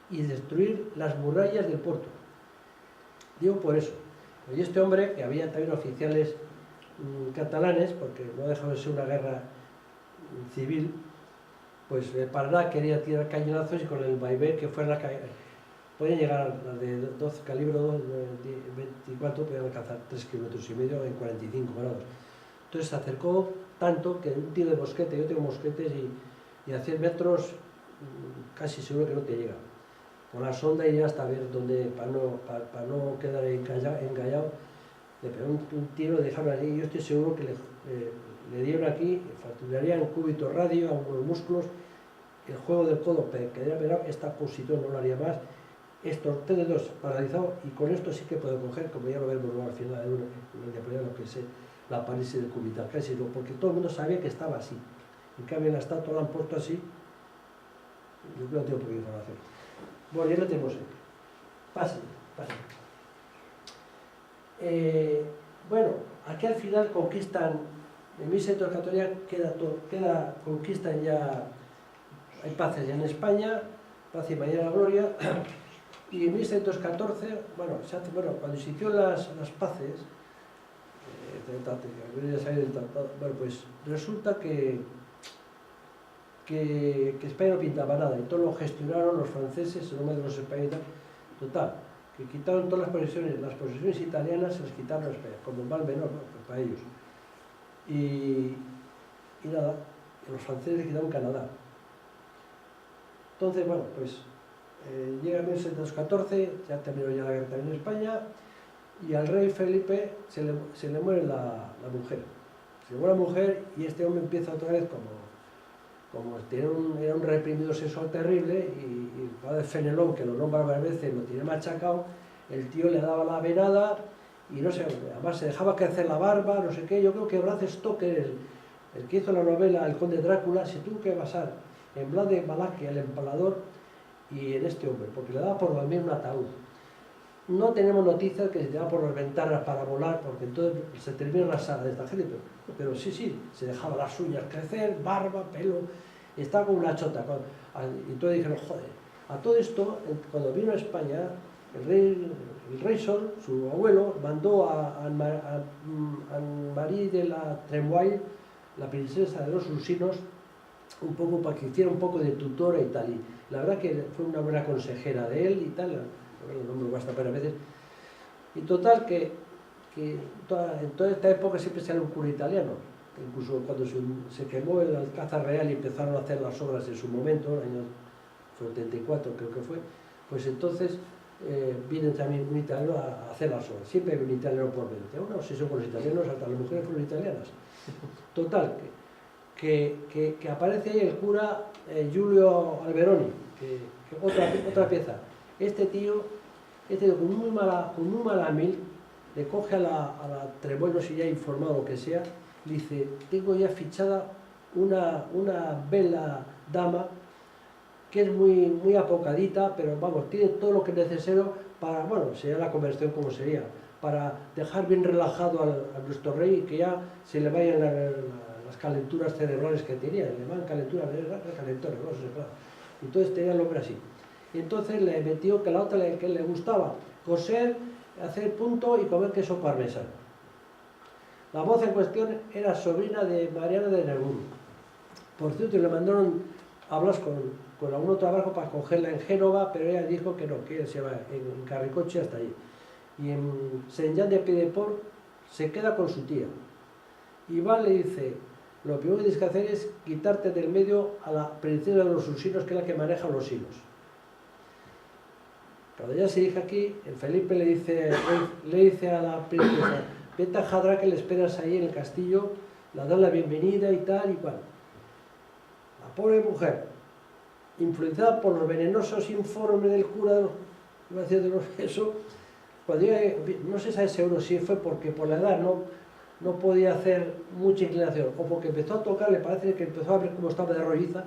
y destruir las murallas del puerto. Digo por eso. Y este hombre, que había también oficiales catalanes, porque no dejaba de ser una guerra civil, pues para nada quería tirar cañonazos, y con el vaivén que fue podían llegar a las de 12 calibre 24, podían alcanzar 3,5 kilómetros en 45 grados. Entonces se acercó tanto que un tiro de mosquete, yo tengo mosquetes y a 100 metros casi seguro que no te llega. Con la sonda iría hasta ver dónde, para no quedar engallado, le pegó un tiro, dejaron allí, y yo estoy seguro que le dieron aquí, fracturaría un cúbito radio, algunos músculos, el juego del codo quedaría pegado, esta posición no lo haría más, estos tres dedos paralizados, y con esto sí que puedo coger, como ya lo veremos luego al final de lo que es la parálisis del cubital, casi no, porque todo el mundo sabía que estaba así. En cambio en la estatua lo han puesto así, yo creo que no tengo poca información. Bueno, ya lo tenemos aquí. Pase. Bueno, aquí al final conquistan, en 1614 conquistan ya, hay paces ya en España, paz y mañana gloria, y en 1614, bueno, cuando se hicieron las paces, bueno, pues resulta que España no pintaba nada, y todo lo gestionaron los franceses, en nombre de los españoles, total, que quitaron todas las posesiones italianas se las quitaron a España, como un mal menor, ¿no? Pues para ellos. Y nada, los franceses quitaron Canadá. Entonces, bueno, pues llega 1714, ya terminó ya la guerra también en España, y al rey Felipe se le muere la mujer. Se le muere la mujer y este hombre empieza otra vez como era un reprimido sexual terrible, y el padre Fenelón, que lo nombra varias veces, lo tiene machacado, el tío le daba la venada y no sé, además se dejaba crecer la barba, no sé qué. Yo creo que Bram Stoker, el que hizo la novela El Conde Drácula, se tuvo que basar en Vlad de Valaquia, el empalador, y en este hombre, porque le daba por dormir un ataúd. No tenemos noticias que se tiraba por las ventanas para volar, porque entonces se termina la sala de esta gente, pero sí, se dejaba las uñas crecer, barba, pelo, y estaba como una chota. Y entonces dijeron, joder, a todo esto, cuando vino a España, el rey Sol, su abuelo, mandó a Marie de la Tremoille, la princesa de los Ursinos, un poco para que hiciera un poco de tutora y tal. Y la verdad que fue una buena consejera de él y tal, el nombre basta para veces. Y total que en toda esta época siempre sale un cura italiano, incluso cuando se quemó el Alcázar Real y empezaron a hacer las obras en su momento, el año 74 creo que fue, pues entonces viene también un italiano a hacer las obras. Siempre hay un italiano por medio. Tengo una obsesión con los italianos, hasta las mujeres fueron italianas. Total, que aparece ahí el cura Giulio Alberoni, otra pieza. Este tío con muy mala mil, le coge a la Tremoille, no sé si ya informado o lo que sea, le dice, tengo ya fichada una bella dama que es muy apocadita, pero vamos, tiene todo lo que es necesario para, bueno, sería la conversión como sería, para dejar bien relajado a nuestro rey y que ya se le vayan las calenturas cerebrales que tenía, le van calenturas, calentores, no sé, claro. Entonces tenía el hombre así. Y entonces le metió que la otra que le gustaba coser, hacer punto y comer queso parmesano. La voz en cuestión era sobrina de Mariana de Nervuro. Por cierto, le mandaron a hablar con algún otro barco para cogerla en Génova, pero ella dijo que no, que se va en Carricoche hasta allí. Y en Saint-Jean de Pied-de-Port se queda con su tía. Y va, le dice, lo primero que tienes que hacer es quitarte del medio a la princesa de los Ursinos, que es la que maneja los hilos. Cuando ya se dirige aquí, el Felipe le dice a la princesa, vete a Jadra, que le esperas ahí en el castillo, la dan la bienvenida y tal y cual. La pobre mujer, influenciada por los venenosos informes del cura de los eso, cuando ya, no se sabe seguro si fue porque por la edad no podía hacer mucha inclinación, o porque empezó a tocar, le parece que empezó a ver cómo estaba de rolliza,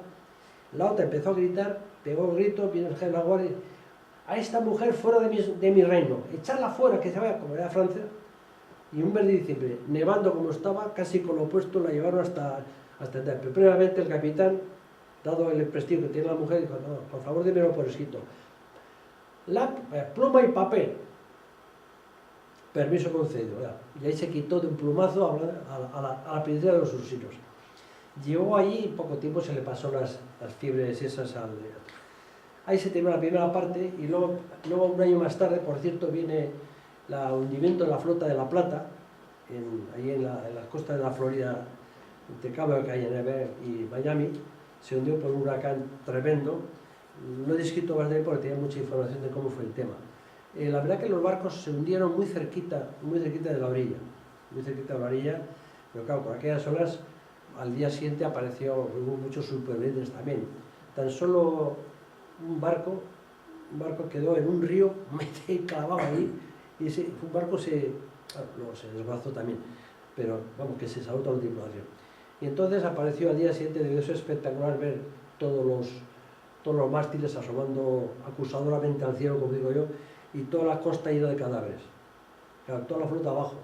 la otra empezó a gritar, pegó el grito, viene el jefe de la guardia, a esta mujer fuera de mi reino, echarla fuera, que se vaya, como era Francia. Y un mes de diciembre, nevando como estaba, casi con lo opuesto, la llevaron hasta el templo. Previamente el capitán, dado el prestigio que tiene la mujer, dijo, no, por favor, dímelo por escrito. Pluma y papel. Permiso concedido. Y ahí se quitó de un plumazo a la princesa de los Ursinos. Llegó allí y en poco tiempo se le pasó las fiebres esas al... Ahí se terminó la primera parte y luego un año más tarde, por cierto, viene el hundimiento de la flota de La Plata ahí en la costa de la Florida, entre Cabo Cañaveral y Miami, se hundió por un huracán tremendo. No he descrito más de él porque tenía mucha información de cómo fue el tema. La verdad que los barcos se hundieron muy cerquita de la orilla, pero claro, por aquellas horas, al día siguiente hubo muchos supervivientes también. Tan solo un barco quedó en un río, clavado ahí, y un barco se desguazó también, pero vamos, que se salvó toda la tripulación. Y entonces apareció al día siguiente, debió ser espectacular ver todos los mástiles asomando acusadoramente al cielo, como digo yo, y toda la costa llena de cadáveres, claro, toda la flota abajo.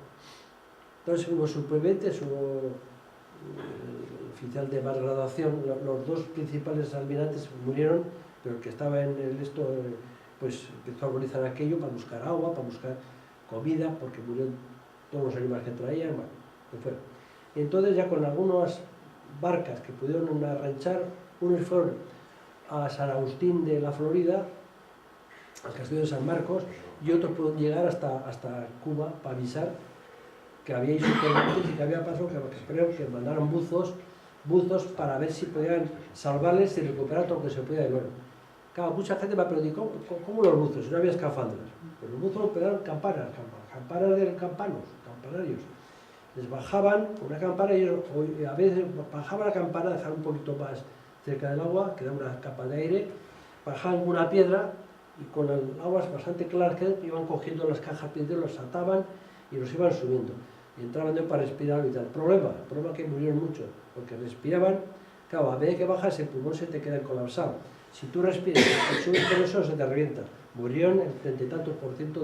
Entonces hubo supervivientes, hubo el oficial de más graduación, los dos principales almirantes murieron, pero el que estaba en pues empezó a organizar aquello para buscar agua, para buscar comida, porque murieron todos los animales que traían, bueno, que fuera. Y entonces ya con algunas barcas que pudieron arranchar, unos fueron a San Agustín de la Florida, al castillo de San Marcos, y otros pudieron llegar hasta Cuba para avisar que había supervivientes y que había pasado, que mandaron buzos para ver si podían salvarles y recuperar todo lo que se podía de oro. Claro, mucha gente me ha preguntado, ¿cómo los buzos? Si no había escafandras. Pues los buzos operaron campanas de campanarios. Les bajaban con una campana y ellos, a veces bajaban la campana, dejaban un poquito más cerca del agua, que da una capa de aire, bajaban una piedra y con aguas bastante claras que iban cogiendo las cajas piedreras, los ataban y los iban subiendo. Y entraban para respirar y tal. Problema que murieron mucho, porque respiraban, claro, a medida que bajas el pulmón se te queda colapsado. Si tú respiras y subes con eso se te revienta. Murieron el 30 y tantos %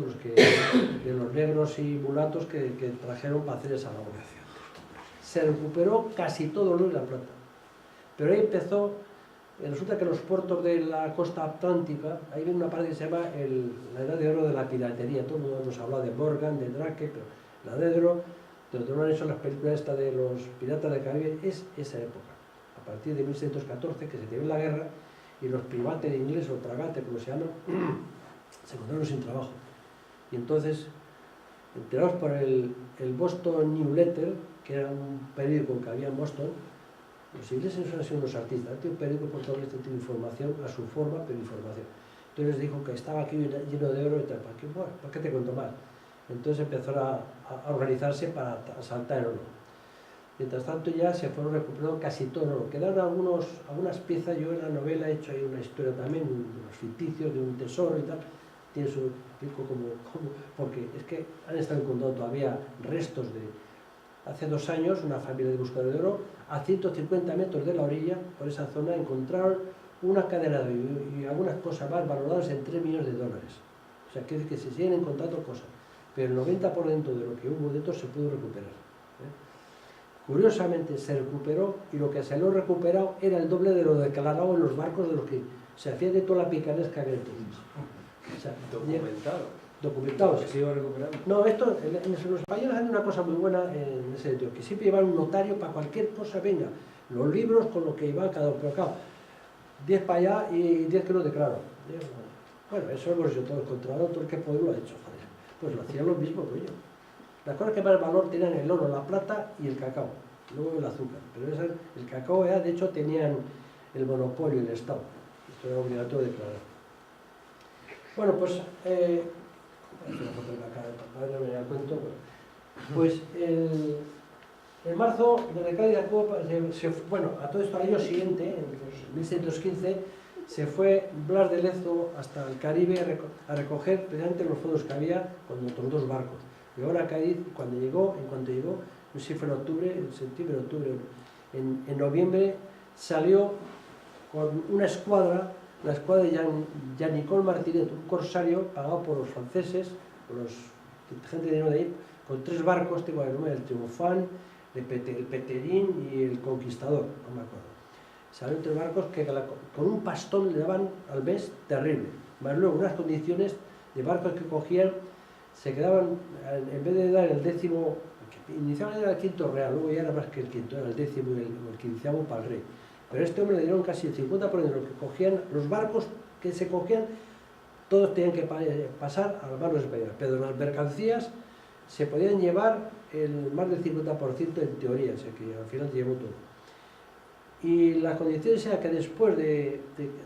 de los negros y mulatos que trajeron para hacer esa labor. Se recuperó casi todo el oro y la plata. Pero ahí empezó, resulta que los puertos de la costa atlántica, ahí viene una parte que se llama la edad de oro de la piratería. Todo el mundo nos habla de Morgan, de Drake, pero la edad de oro, donde no han hecho las películas estas de los piratas del Caribe, es esa época. A partir de 1614, que se terminó la guerra, y los privates ingleses, o tragates, como se llaman, se encontraron sin trabajo. Y entonces, enterados por el Boston New Letter, que era un periódico que había en Boston, los ingleses han sido unos artistas, tiene un periódico por todo este tipo de información, a su forma, pero información. Entonces les dijo que estaba aquí lleno de oro y tal, ¿para qué te cuento más? Entonces empezaron a organizarse para asaltar el oro. Mientras tanto ya se fueron recuperando casi todo el oro. Quedaron algunas piezas, yo en la novela he hecho ahí una historia también, de los ficticios, de un tesoro y tal, tiene su pico porque es que han estado encontrando todavía restos de... Hace 2 años una familia de buscadores de oro, a 150 metros de la orilla, por esa zona, encontraron una cadena de oro y algunas cosas más valoradas en $3 millones. O sea, que se siguen encontrando cosas, pero el 90% de lo que hubo dentro se pudo recuperar. Curiosamente se recuperó, y lo que se lo recuperado era el doble de lo declarado en los barcos de los que se hacía de toda la picaresca que entonces. O sea, documentado. Se iba recuperando. No, los españoles hacen una cosa muy buena en ese sentido, que siempre llevan un notario para cualquier cosa, venga, los libros con lo que iba cada uno, pero claro, 10 para allá y 10 que no declaro. Bueno, eso hemos hecho todos, controlado, todo el que pueblo lo ha hecho, joder. Pues lo hacían lo mismo, coño. Las cosas que más valor tenían el oro, la plata y el cacao, luego el azúcar. Pero el cacao ya, de hecho, tenían el monopolio, el Estado. Esto era obligatorio declarar. Bueno, pues... pues en marzo, desde Cádiz a Cuba, bueno, a todo esto al año siguiente, en 1615, se fue Blas de Lezo hasta el Caribe a recoger precisamente los fondos que había con otros 2 barcos. Y ahora Cádiz, en cuanto llegó, no sé si fue en octubre, en septiembre, octubre, en noviembre, salió con una escuadra, la escuadra de Jean-Nicole Martinet, un corsario pagado por los franceses, por gente de ahí, con 3 barcos, tengo el nombre, el Triunfant, el Peterín y el Conquistador, no me acuerdo. Salieron 3 barcos que con un pastón le daban al mes terrible, más luego unas condiciones de barcos que cogían, se quedaban, en vez de dar el 10º, inicialmente era el 5º real, luego ya era más que el 5º, era el 10º y el 15º para el rey. Pero a este hombre le dieron casi el 50% de lo que cogían, los barcos que se cogían, todos tenían que pasar a las manos españolas, pero las mercancías se podían llevar más del 50% en teoría, o sea que al final se llevó todo. Y las condiciones eran que después de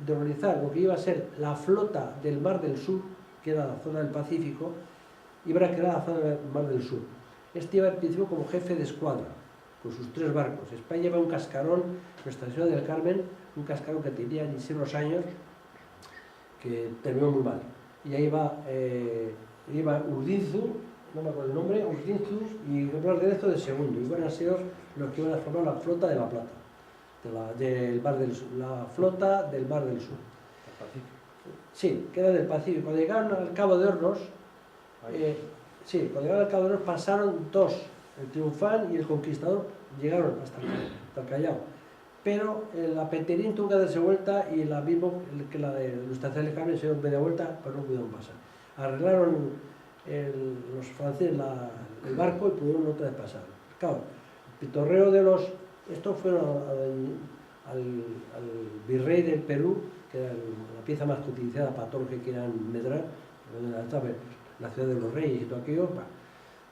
organizar lo que iba a ser la flota del Mar del Sur, que era la zona del Pacífico, iba a crear la zona del Mar del Sur. Este iba al principio como jefe de escuadra, con sus 3 barcos. España lleva un cascarón, Nuestra Señora del Carmen, un cascarón que tenía ni sé unos años, que terminó muy mal. Y ahí iba Urdinzu, no me acuerdo el nombre, Urdinzu y Blas de Lezo de segundo. Y van a ser los que iban a formar la flota de la Plata, del Mar del Sur, la flota del Mar del Sur. Sí, que era del Pacífico. Cuando llegaron al Cabo de Hornos, cuando llegaron al Cabo de Hornos pasaron 2, el Triunfal y el Conquistador, llegaron hasta el Callao. Pero la Peterín tuvo que darse vuelta y la mismo que la de Nuestra Señora del Carmen se dio media vuelta, pero no pudieron pasar. Arreglaron los franceses el barco y pudieron otra vez pasar. Claro, el pitorreo de los... Estos fueron al virrey del Perú, que era la pieza más cotizada para todo lo que quieran medrar, la ciudad de los reyes y todo aquello,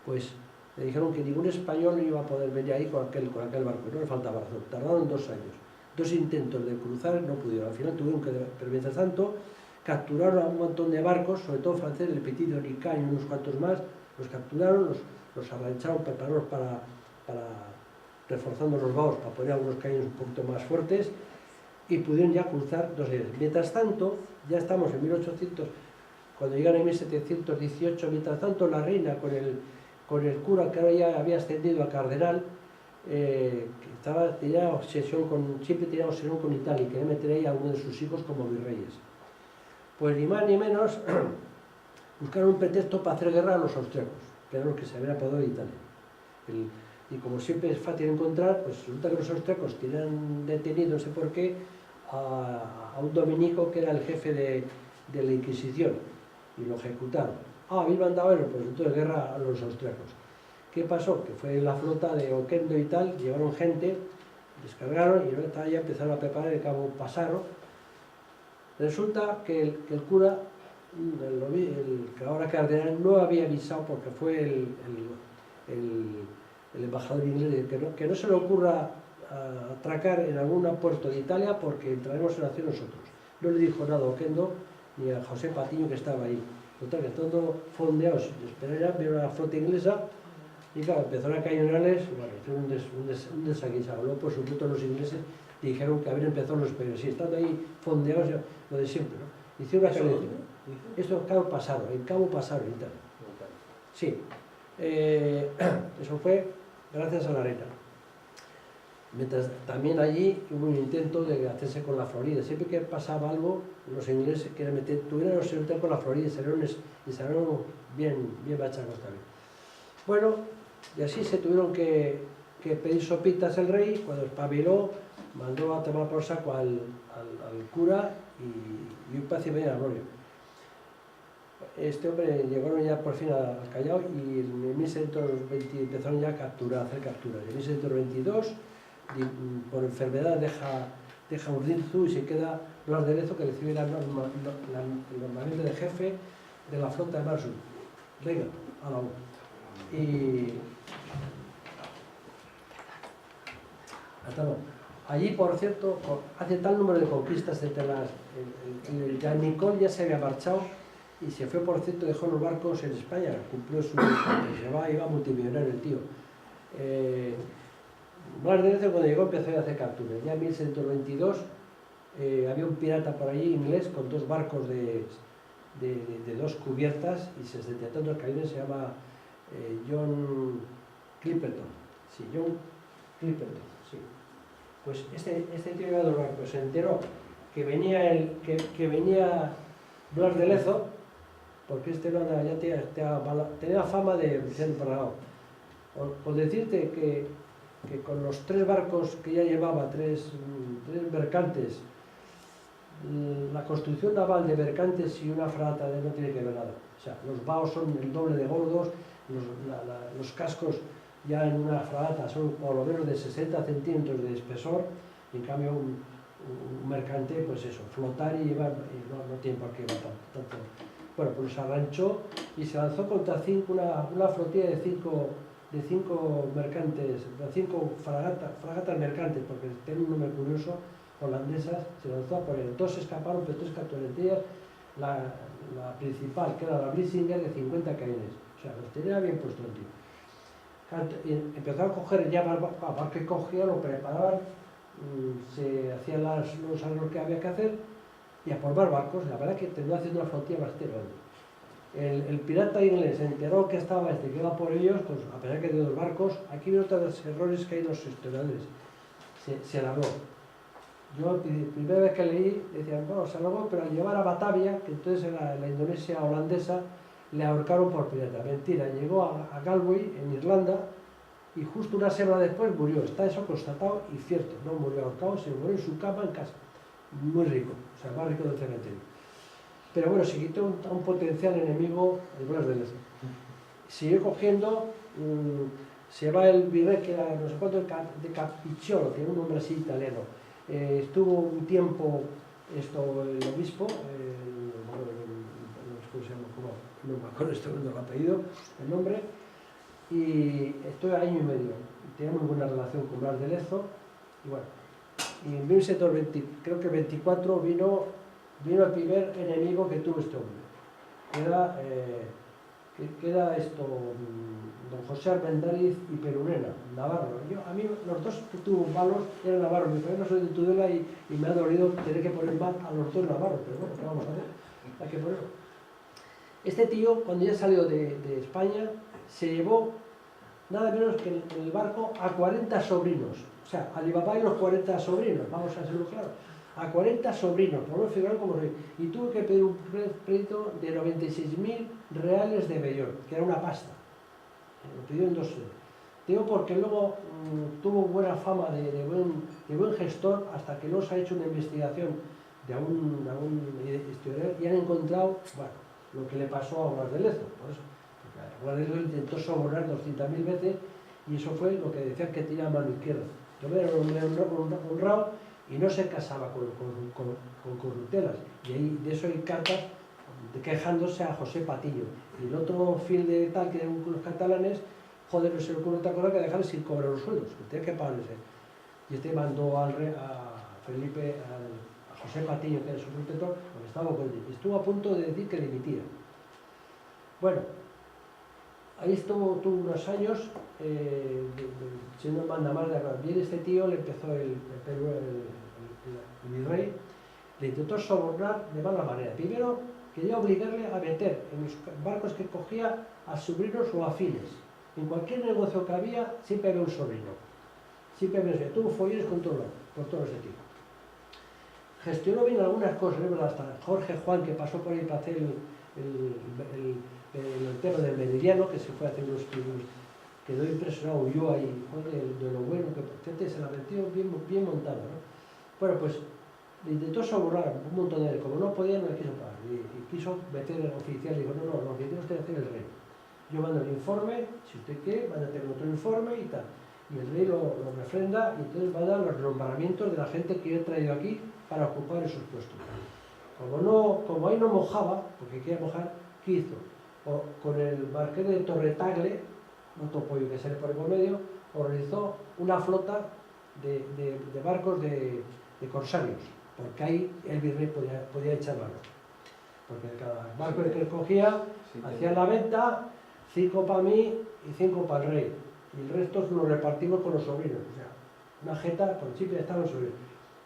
pues le dijeron que ningún español iba a poder venir ahí con aquel barco, no le faltaba razón. Tardaron 2 años. 2 intentos de cruzar, no pudieron. Al final tuvieron que... Pero mientras tanto, capturaron a un montón de barcos, sobre todo franceses, el Petit de Oricá y unos cuantos más, los capturaron, los arrancharon, preparados para reforzando los baos, para poner algunos cañones un poquito más fuertes, y pudieron ya cruzar 2 años. Mientras tanto, ya estamos en 1800, cuando llegaron en 1718, mientras tanto la reina con el cura que ahora ya había ascendido a cardenal, que tenía obsesión siempre tenía obsesión con Italia y quería meter ahí a alguno de sus hijos como virreyes. Pues ni más ni menos buscaron un pretexto para hacer guerra a los austriacos, que eran los que se habían apoderado de Italia. Y como siempre es fácil encontrar, pues resulta que los austriacos tenían detenido, no sé por qué, a un dominico que era el jefe de la Inquisición, y lo ejecutaron. Habéis mandado a pues entonces guerra a los austriacos. ¿Qué pasó? Que fue la flota de Oquendo y tal, llevaron gente, descargaron y ahora ya empezaron a preparar el cabo Pasaro. Resulta que el cura, que ahora cardenal, no había avisado porque fue el embajador inglés, que no se le ocurra atracar en algún puerto de Italia porque entraremos en acción nosotros. No le dijo nada a Oquendo ni a José Patiño que estaba ahí. Total, que estando fondeados, esperaron, vieron a la flota inglesa y claro, empezaron a cañonarles, y bueno, hicieron un desaguisado. Luego, por supuesto, los ingleses dijeron que habían empezado los españoles, y estando ahí fondeados, lo de siempre, ¿no? Hicieron una cañonera. Esto es Cabo Pasaro, en Cabo Pasaro, en Italia. Sí, eso fue gracias a la reina. Mientras también allí hubo un intento de hacerse con la Florida. Siempre que pasaba algo, los ingleses querían tuvieron que meter con la Florida y salieron bien machacos también. Bueno, y así se tuvieron que pedir sopitas el rey. Cuando espabiló, mandó a tomar por saco al cura y un paz y media gloria. Este hombre llegaron ya por fin al Callao y en 1720 empezaron ya a hacer capturas. En 1722, por enfermedad deja Urdinzu y se queda Blas de Lezo, que recibe el nombramiento de jefe de la flota de Mar Sur. Venga, a la 1. Y hasta luego. Allí, por cierto, hace tal número de conquistas entre el Jean Nicole ya se había marchado y se fue, por cierto, dejó los barcos en España, cumplió su... iba multimillonario el tío. Blas de Lezo cuando llegó empezó a hacer capturas. Ya en 1722 había un pirata por allí inglés con 2 barcos de 2 cubiertas y 60 y tantos cañones, se llama John Clipperton. Sí, John Clipperton, sí. Pues este tío lleva 2 barcos, se enteró que venía Blas de Lezo, porque este ya tenía fama de Vicente Paragao. Por decirte que con los 3 barcos que ya llevaba, 3 mercantes, la construcción naval de mercantes y una fragata no tiene que ver nada. O sea, los baos son el doble de gordos, los cascos ya en una fragata son por lo menos de 60 centímetros de espesor, y en cambio un mercante, pues eso, flotar y llevar, no tiene por qué llevar tanto. bueno, pues se arranchó y se lanzó contra una flotilla de cinco mercantes, de 5 fragatas mercantes, porque tiene un nombre curioso, holandesas, se lanzó a por él. 2 escaparon, pero 3 capturaron. Entre ellas la principal, que era la Blisinger, de 50 cañones. O sea, los tenía bien puesto el tío. Y empezó a coger ya barco que cogía, lo preparaban, se hacían los arreglos que había que hacer y a por más barcos. La verdad que terminó haciendo una flotilla bastante grande. El pirata inglés se enteró que estaba que iba por ellos, pues a pesar que de 2 barcos. Aquí viene otro de los errores que hay en los historiadores. Se alargó. Yo, la primera vez que leí, decían, bueno, se alargó, pero al llevar a Batavia, que entonces era la Indonesia holandesa, le ahorcaron por pirata. Mentira, llegó a Galway, en Irlanda, y justo una semana después murió. Está eso constatado y cierto. No murió ahorcado, se murió en su cama en casa. Muy rico, o sea, más rico del cementerio. Pero bueno, se quitó a un potencial enemigo el Blas de Lezo. Siguió cogiendo, se va el virrey, que era no sé cuánto, de Capicciolo, tiene un nombre así italiano. Estuvo un tiempo el obispo, no me acuerdo el apellido, el nombre, y estuve año y medio. Tenía muy buena relación con Blas de Lezo, y bueno, y en 1720, creo que 24 vino el primer enemigo que tuvo este hombre, que era don José Armendáriz y Perunena, navarro. A mí los dos que tuvo malos eran navarros. Mi padre no soy de Tudela y me ha dolido tener que poner mal a los dos navarros, pero bueno, ¿qué vamos a hacer? Hay que ponerlo. Este tío, cuando ya salió de España, se llevó nada menos que en el barco a 40 sobrinos. O sea, Alibaba y los 40 sobrinos, vamos a hacerlo claro. A 40 sobrinos, por lo figurar como rey. Y tuvo que pedir un crédito de 96.000 reales de vellón, que era una pasta. Lo pidió en 2 años. Digo porque luego tuvo buena fama de buen gestor, hasta que no se ha hecho una investigación de un historiador y han encontrado, bueno, lo que le pasó a Blas de Lezo. Por eso, porque Blas de Lezo intentó sobornar 200.000 veces y eso fue lo que decían que tenía mano izquierda. Yo era un hombre honrado y no se casaba con corruptelas. Y ahí, de eso hay cartas quejándose a José Patiño. Y el otro fiel de tal, que eran los catalanes, joder, no se le ocurre otra cosa que dejarles sin cobrar los sueldos, que tenía que pagarles. Y este mandó a Felipe, a José Patiño, que era su protector, porque estaba con él. Y estuvo a punto de decir que dimitía. Bueno, ahí tuvo unos años siendo mandamás de la. Bien, este tío le empezó el virrey, le intentó sobornar de mala manera. Primero quería obligarle a meter en los barcos que cogía a sobrinos o afines. En cualquier negocio que había, siempre había un sobrino. Siempre había, tuvo follines por todo ese tipo. Gestionó bien algunas cosas, hasta Jorge Juan, que pasó por ahí para hacer el tema del Meridiano, que se fue a hacer unos estudios, quedó impresionado, huyó ahí, de lo bueno, que se la metió bien montado, ¿no? Bueno, pues intentó sobornar un montón de él, como no podía, no le quiso pagar, y quiso meter el oficial, y dijo, no, lo que tiene usted que hacer es el rey. Yo mando el informe, si usted quiere, manda a tener otro informe y tal. Y el rey lo refrenda, y entonces va a dar los nombramientos de la gente que yo he traído aquí para ocupar esos puestos. Como ahí no mojaba, porque quería mojar, ¿qué hizo? Con el marqués de Torretagle, otro pollo que sale por el medio, organizó una flota de barcos de corsarios, porque ahí el virrey podía echar mano. Porque cada barco que él cogía, hacía la venta, 5 para mí y 5 para el rey. Y el resto lo repartimos con los sobrinos. O sea, una jeta, por el chip ya estaban los sobrinos.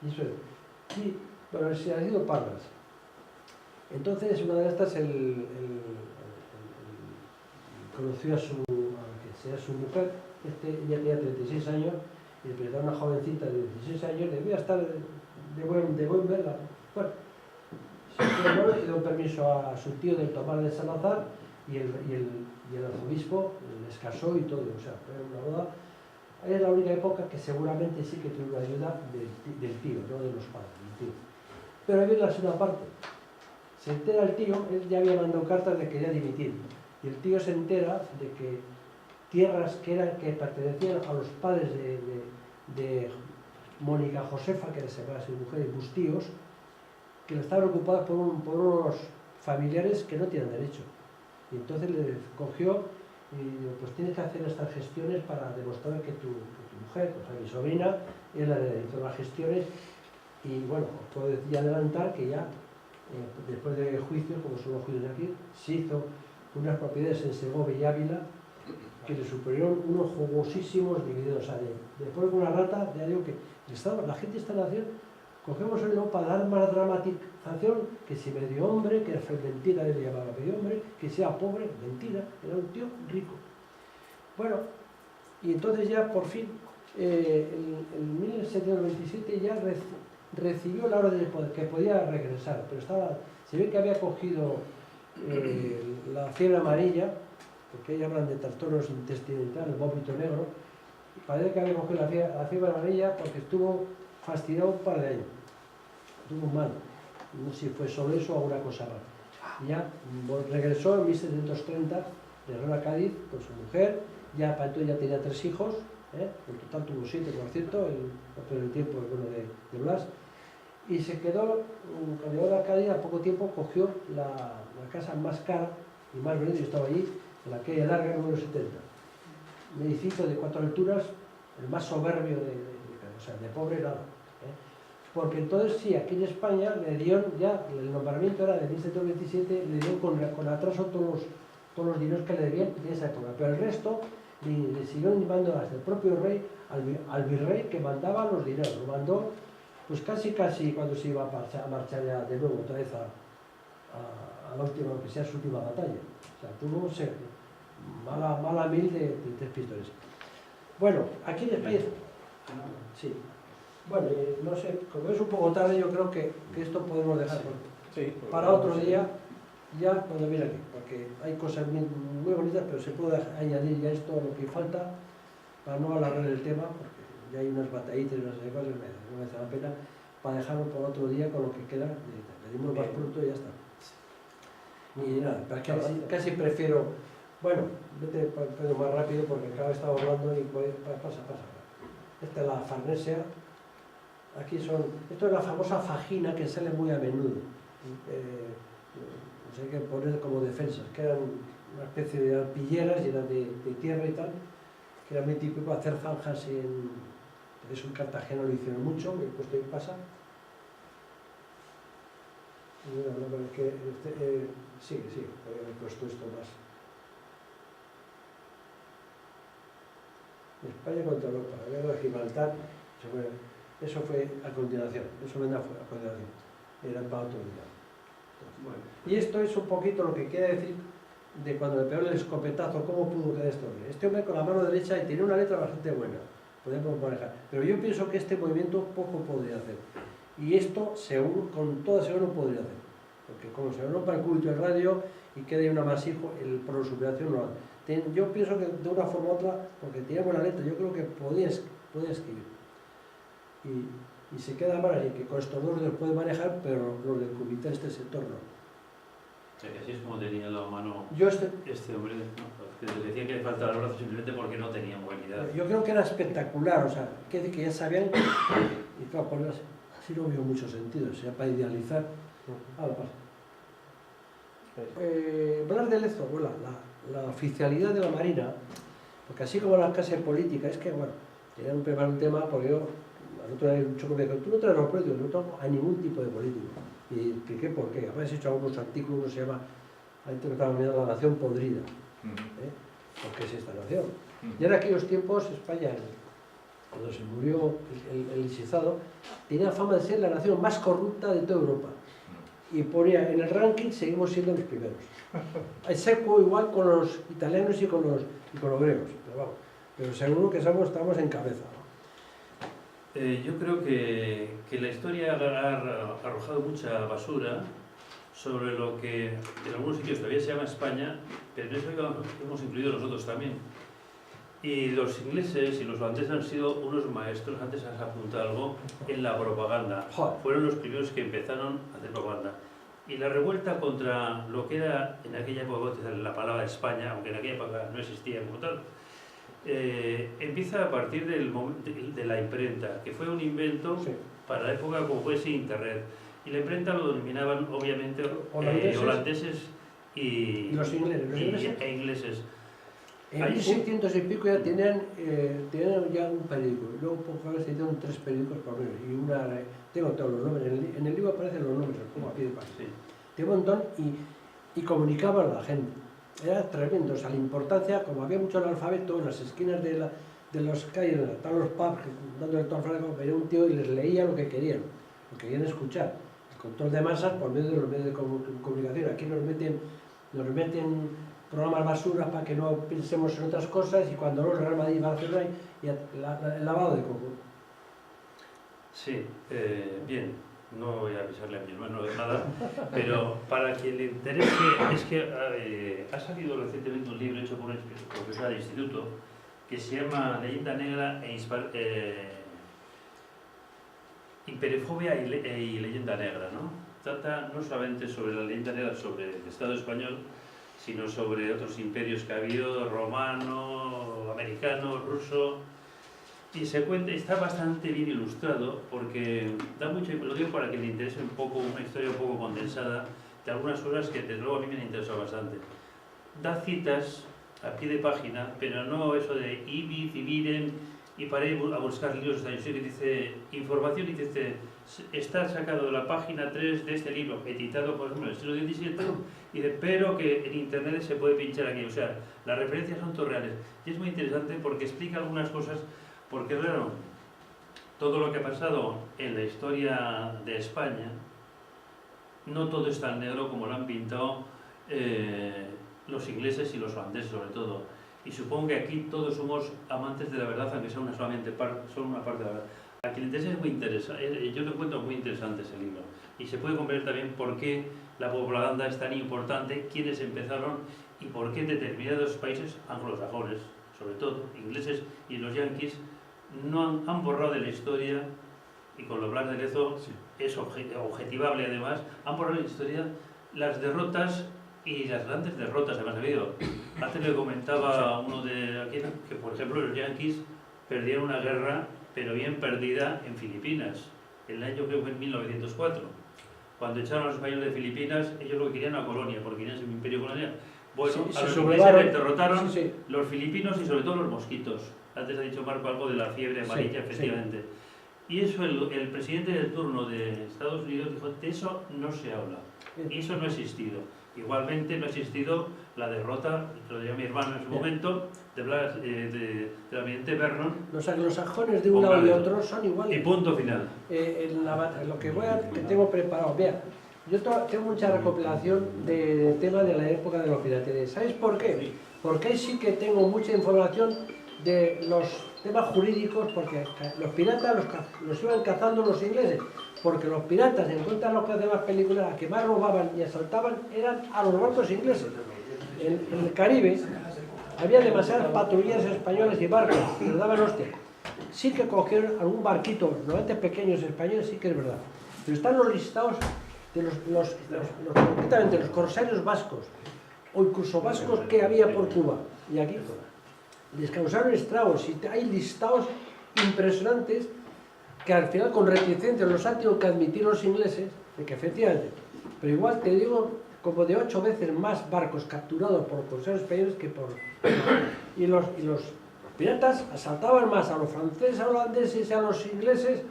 Y eso es. Y, bueno, se ha ido pardas. Entonces, una de estas, conoció a su mujer, ella tenía 36 años, y le presentó una jovencita de 16 años, debía estar de buen verla. Bueno, le dio permiso a su tío de Tomás de Salazar, y el arzobispo les casó y todo, o sea, fue una boda. Es la única época que seguramente sí que tuvo ayuda del tío, no de los padres, del tío. Pero ahí viene la segunda parte. Se entera el tío, él ya había mandado cartas de que quería dimitir, y el tío se entera de que tierras que pertenecían a los padres de Mónica Josefa, que se llamaba su mujer, y Bustíos, que estaban ocupadas por unos familiares que no tienen derecho. Y entonces les cogió y dijo, pues tienes que hacer estas gestiones para demostrar que tu mujer, o sea, mi sobrina, es la que hizo las gestiones. Y bueno, os puedo ya adelantar que ya, después de juicios, como son los juicios de aquí, se hizo unas propiedades en Segovia y Ávila que le supusieron unos jugosísimos dividendos. O sea, después de una rata, ya digo que la gente está en la nación, cogemos el no para dar más dramatización, que si medio hombre, que fue mentira, él le llamaba medio hombre, que sea pobre, mentira, era un tío rico. Bueno, y entonces ya por fin, en 1727 ya recibió la orden de que podía regresar, pero se ve que había cogido la fiebre amarilla, porque ahí hablan de trastornos intestinales, el vómito negro, y parece que había cogido la fiebre amarilla porque estuvo fastidiado un par de años, estuvo mal, no sé si fue solo eso o alguna cosa más. Y ya regresó en 1730, regresó a Cádiz con su mujer, ya para entonces ya tenía 3 hijos, en total tuvo 7, por cierto, el tiempo de Blas, y se quedó, cuando llegó a Cádiz, a poco tiempo cogió la casa más cara y más bonita, yo estaba allí, en la calle Larga, número 70. Un edificio de 4 alturas, el más soberbio o sea, de pobre nada. Porque entonces sí, aquí en España le dieron ya, el nombramiento era de 1727, le dieron con atraso todos los dineros que le debían de esa época, pero el resto le siguieron llevando hasta el propio rey, al virrey que mandaba los dineros, lo mandó pues casi cuando se iba a marchar ya de nuevo otra vez a la última, que sea su última batalla. O sea, tuvo mala mil de 3 pistoles. Bueno, aquí empieza. Sí. Bueno, no sé, como es un poco tarde, yo creo que esto podemos dejar para otro día, ya cuando viene aquí, porque hay cosas muy bonitas, pero se puede añadir ya esto lo que falta para no alargar el tema, porque ya hay unas batallitas y unas cosas, no merece la pena, para dejarlo por otro día con lo que queda, pedimos más pronto y ya está. Y nada, casi prefiero, bueno, vete más rápido porque cada vez estamos hablando y pasa. Esta es la farnesia. Aquí esto es la famosa fagina que sale muy a menudo. Hay que poner como defensas, que eran una especie de arpilleras llenas de tierra y tal, que era muy típico hacer zanjas eso en Cartagena lo hicieron mucho, me he puesto ahí pasa. Sí, he puesto esto más. España contra Europa, la guerra de Gibraltar, eso fue a continuación, eso vendrá a continuación, era para otro día. Bueno, y esto es un poquito lo que quiere decir de cuando le pegó el escopetazo, cómo pudo quedar este hombre. Este hombre con la mano derecha y tenía una letra bastante buena, podemos manejar, pero yo pienso que este movimiento poco podría hacer, y esto seguro, con toda seguridad no podría hacer, porque como se rompa el cúbito del radio y quede un amasijo, el prosuperación no hace. Yo pienso que de una forma u otra, porque tenía buena letra, yo creo que podía escribir. Y se queda mal así, que con estos dos los puede manejar, pero los del comité este sector no. O sea, que así es como tenía la mano este hombre, ¿no? Que decía que le faltaba el brazo simplemente porque no tenía movilidad. Yo creo que era espectacular, o sea, que ya sabían, y claro, así no vio mucho sentido, o sea, para idealizar. Ahora pasa. Blas de Lezo, bueno, la oficialidad de la Marina, porque así como la clase política, es que, bueno, querían preparar un tema, porque yo, al otro día un choco me dijo, tú no traes los políticos, no traigo a ningún tipo de político. Y expliqué por qué. Habéis hecho algunos artículos, uno se llama, ha interpretado la nación podrida. ¿Por qué es esta nación? Y en aquellos tiempos, España, cuando se murió el lisizado, tenía fama de ser la nación más corrupta de toda Europa. Y ponía, en el ranking seguimos siendo los primeros. Hay seco igual con los italianos y con los griegos, pero vamos, pero seguro que estamos en cabeza. Yo creo que la historia ha arrojado mucha basura sobre lo que en algunos sitios todavía se llama España, pero en eso hemos incluido nosotros también. Y los ingleses y los holandeses han sido unos maestros, antes has apuntado algo, en la propaganda. Fueron los primeros que empezaron a hacer propaganda. Y la revuelta contra lo que era en aquella época la palabra España, aunque en aquella época no existía como tal, empieza a partir de la imprenta, que fue un invento para la época como puede ser Internet. Y la imprenta lo dominaban obviamente holandeses y los ingleses. E ingleses. En 1600 y pico ya tenían ya un periódico, y luego poco más se hicieron 3 periódicos por lo menos, y tengo todos los nombres, en el libro aparecen los nombres, los pongo a pie de página. Sí. Tengo un montón y comunicaban a la gente. Era tremendo, o sea, la importancia, como había mucho analfabeto, en las esquinas de los calles, donde estaban los pubs, dándole todo al franco, venía un tío y les leía lo que querían escuchar. El control de masas por medio de los medios de comunicación. Aquí nos meten programas basura para que no pensemos en otras cosas, y cuando no, el Real Madrid va a hacerlo ahí, y el lavado de coco. Sí, bien, no voy a avisarle a mi hermano de nada, pero para quien le interese, es que ha salido recientemente un libro hecho por una profesora de instituto que se llama Leyenda Negra Imperifobia y Leyenda Negra, ¿no? Trata no solamente sobre la leyenda negra sobre el Estado español, sino sobre otros imperios que ha habido, romano, americano, ruso, y está bastante bien ilustrado porque da mucho, lo digo para que le interese un poco, una historia un poco condensada de algunas cosas que desde luego a mí me han interesado bastante. Da citas a pie de página, pero no eso de ibid y miren y paré a buscar libros de esta, que dice información y dice está sacado de la página 3 de este libro, editado por ejemplo en el siglo XVII, y dice, pero que en internet se puede pinchar aquí, o sea, las referencias son todas reales. Y es muy interesante porque explica algunas cosas, porque claro, todo lo que ha pasado en la historia de España, no todo es tan negro como lo han pintado los ingleses y los holandeses sobre todo. Y supongo que aquí todos somos amantes de la verdad, aunque sea solo una parte de la verdad. A quien le interese es muy interesante, yo lo encuentro muy interesante ese libro. Y se puede comprender también por qué la propaganda es tan importante, quiénes empezaron y por qué determinados países anglosajones, sobre todo ingleses y los yanquis, no han borrado de la historia, y con los Blas de Lezo sí, es objetivable además, han borrado de la historia las derrotas y las grandes derrotas. Además ha habido, antes le comentaba uno de aquí que por ejemplo los yanquis perdieron una guerra pero bien perdida en Filipinas, el año creo que fue en 1904, cuando echaron a los españoles de Filipinas. Ellos lo que querían era colonia, porque querían ser un imperio colonial. Bueno, a los ingleses les derrotaron los filipinos y sobre todo los mosquitos. Antes ha dicho Marco algo de la fiebre amarilla, efectivamente. Y eso el presidente del turno de Estados Unidos dijo, de eso no se habla, y eso no ha existido. Igualmente no ha existido la derrota, lo diría mi hermano en su momento, del almirante Vernon. Los anglosajones de un lado y otro son iguales. Y punto final. Lo que tengo preparado, vea, yo tengo mucha recopilación de temas de la época de los piraterías. ¿Sabéis por qué? Porque ahí sí que tengo mucha información de los temas jurídicos, porque los piratas los iban cazando los ingleses, porque los piratas, en cuenta de los que hacen las películas, a que más robaban y asaltaban eran a los barcos ingleses. En el Caribe había demasiadas patrullas españoles y barcos que les daban hostia. Sí que cogieron algún barquito, normalmente pequeños españoles, sí que es verdad, pero están los listados de concretamente los corsarios vascos o incluso vascos que había por Cuba y aquí les causaron estragos, y hay listados impresionantes que al final con reticencia los han tenido que admitir los ingleses, de que efectivamente, pero igual te digo, como de 8 veces más barcos capturados por corsarios españoles que por... Y los piratas asaltaban más a los franceses, a los holandeses y a los ingleses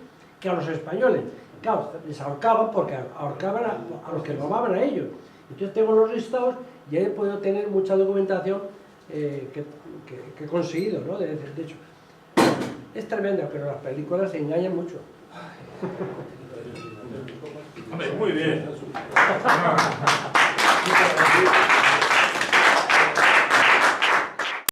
que a los españoles. Claro, les ahorcaban porque ahorcaban a los que robaban a ellos. Entonces tengo los listados y ahí he podido tener mucha documentación que he conseguido, ¿no? De hecho, es tremendo, pero las películas se engañan mucho. Hombre, muy bien.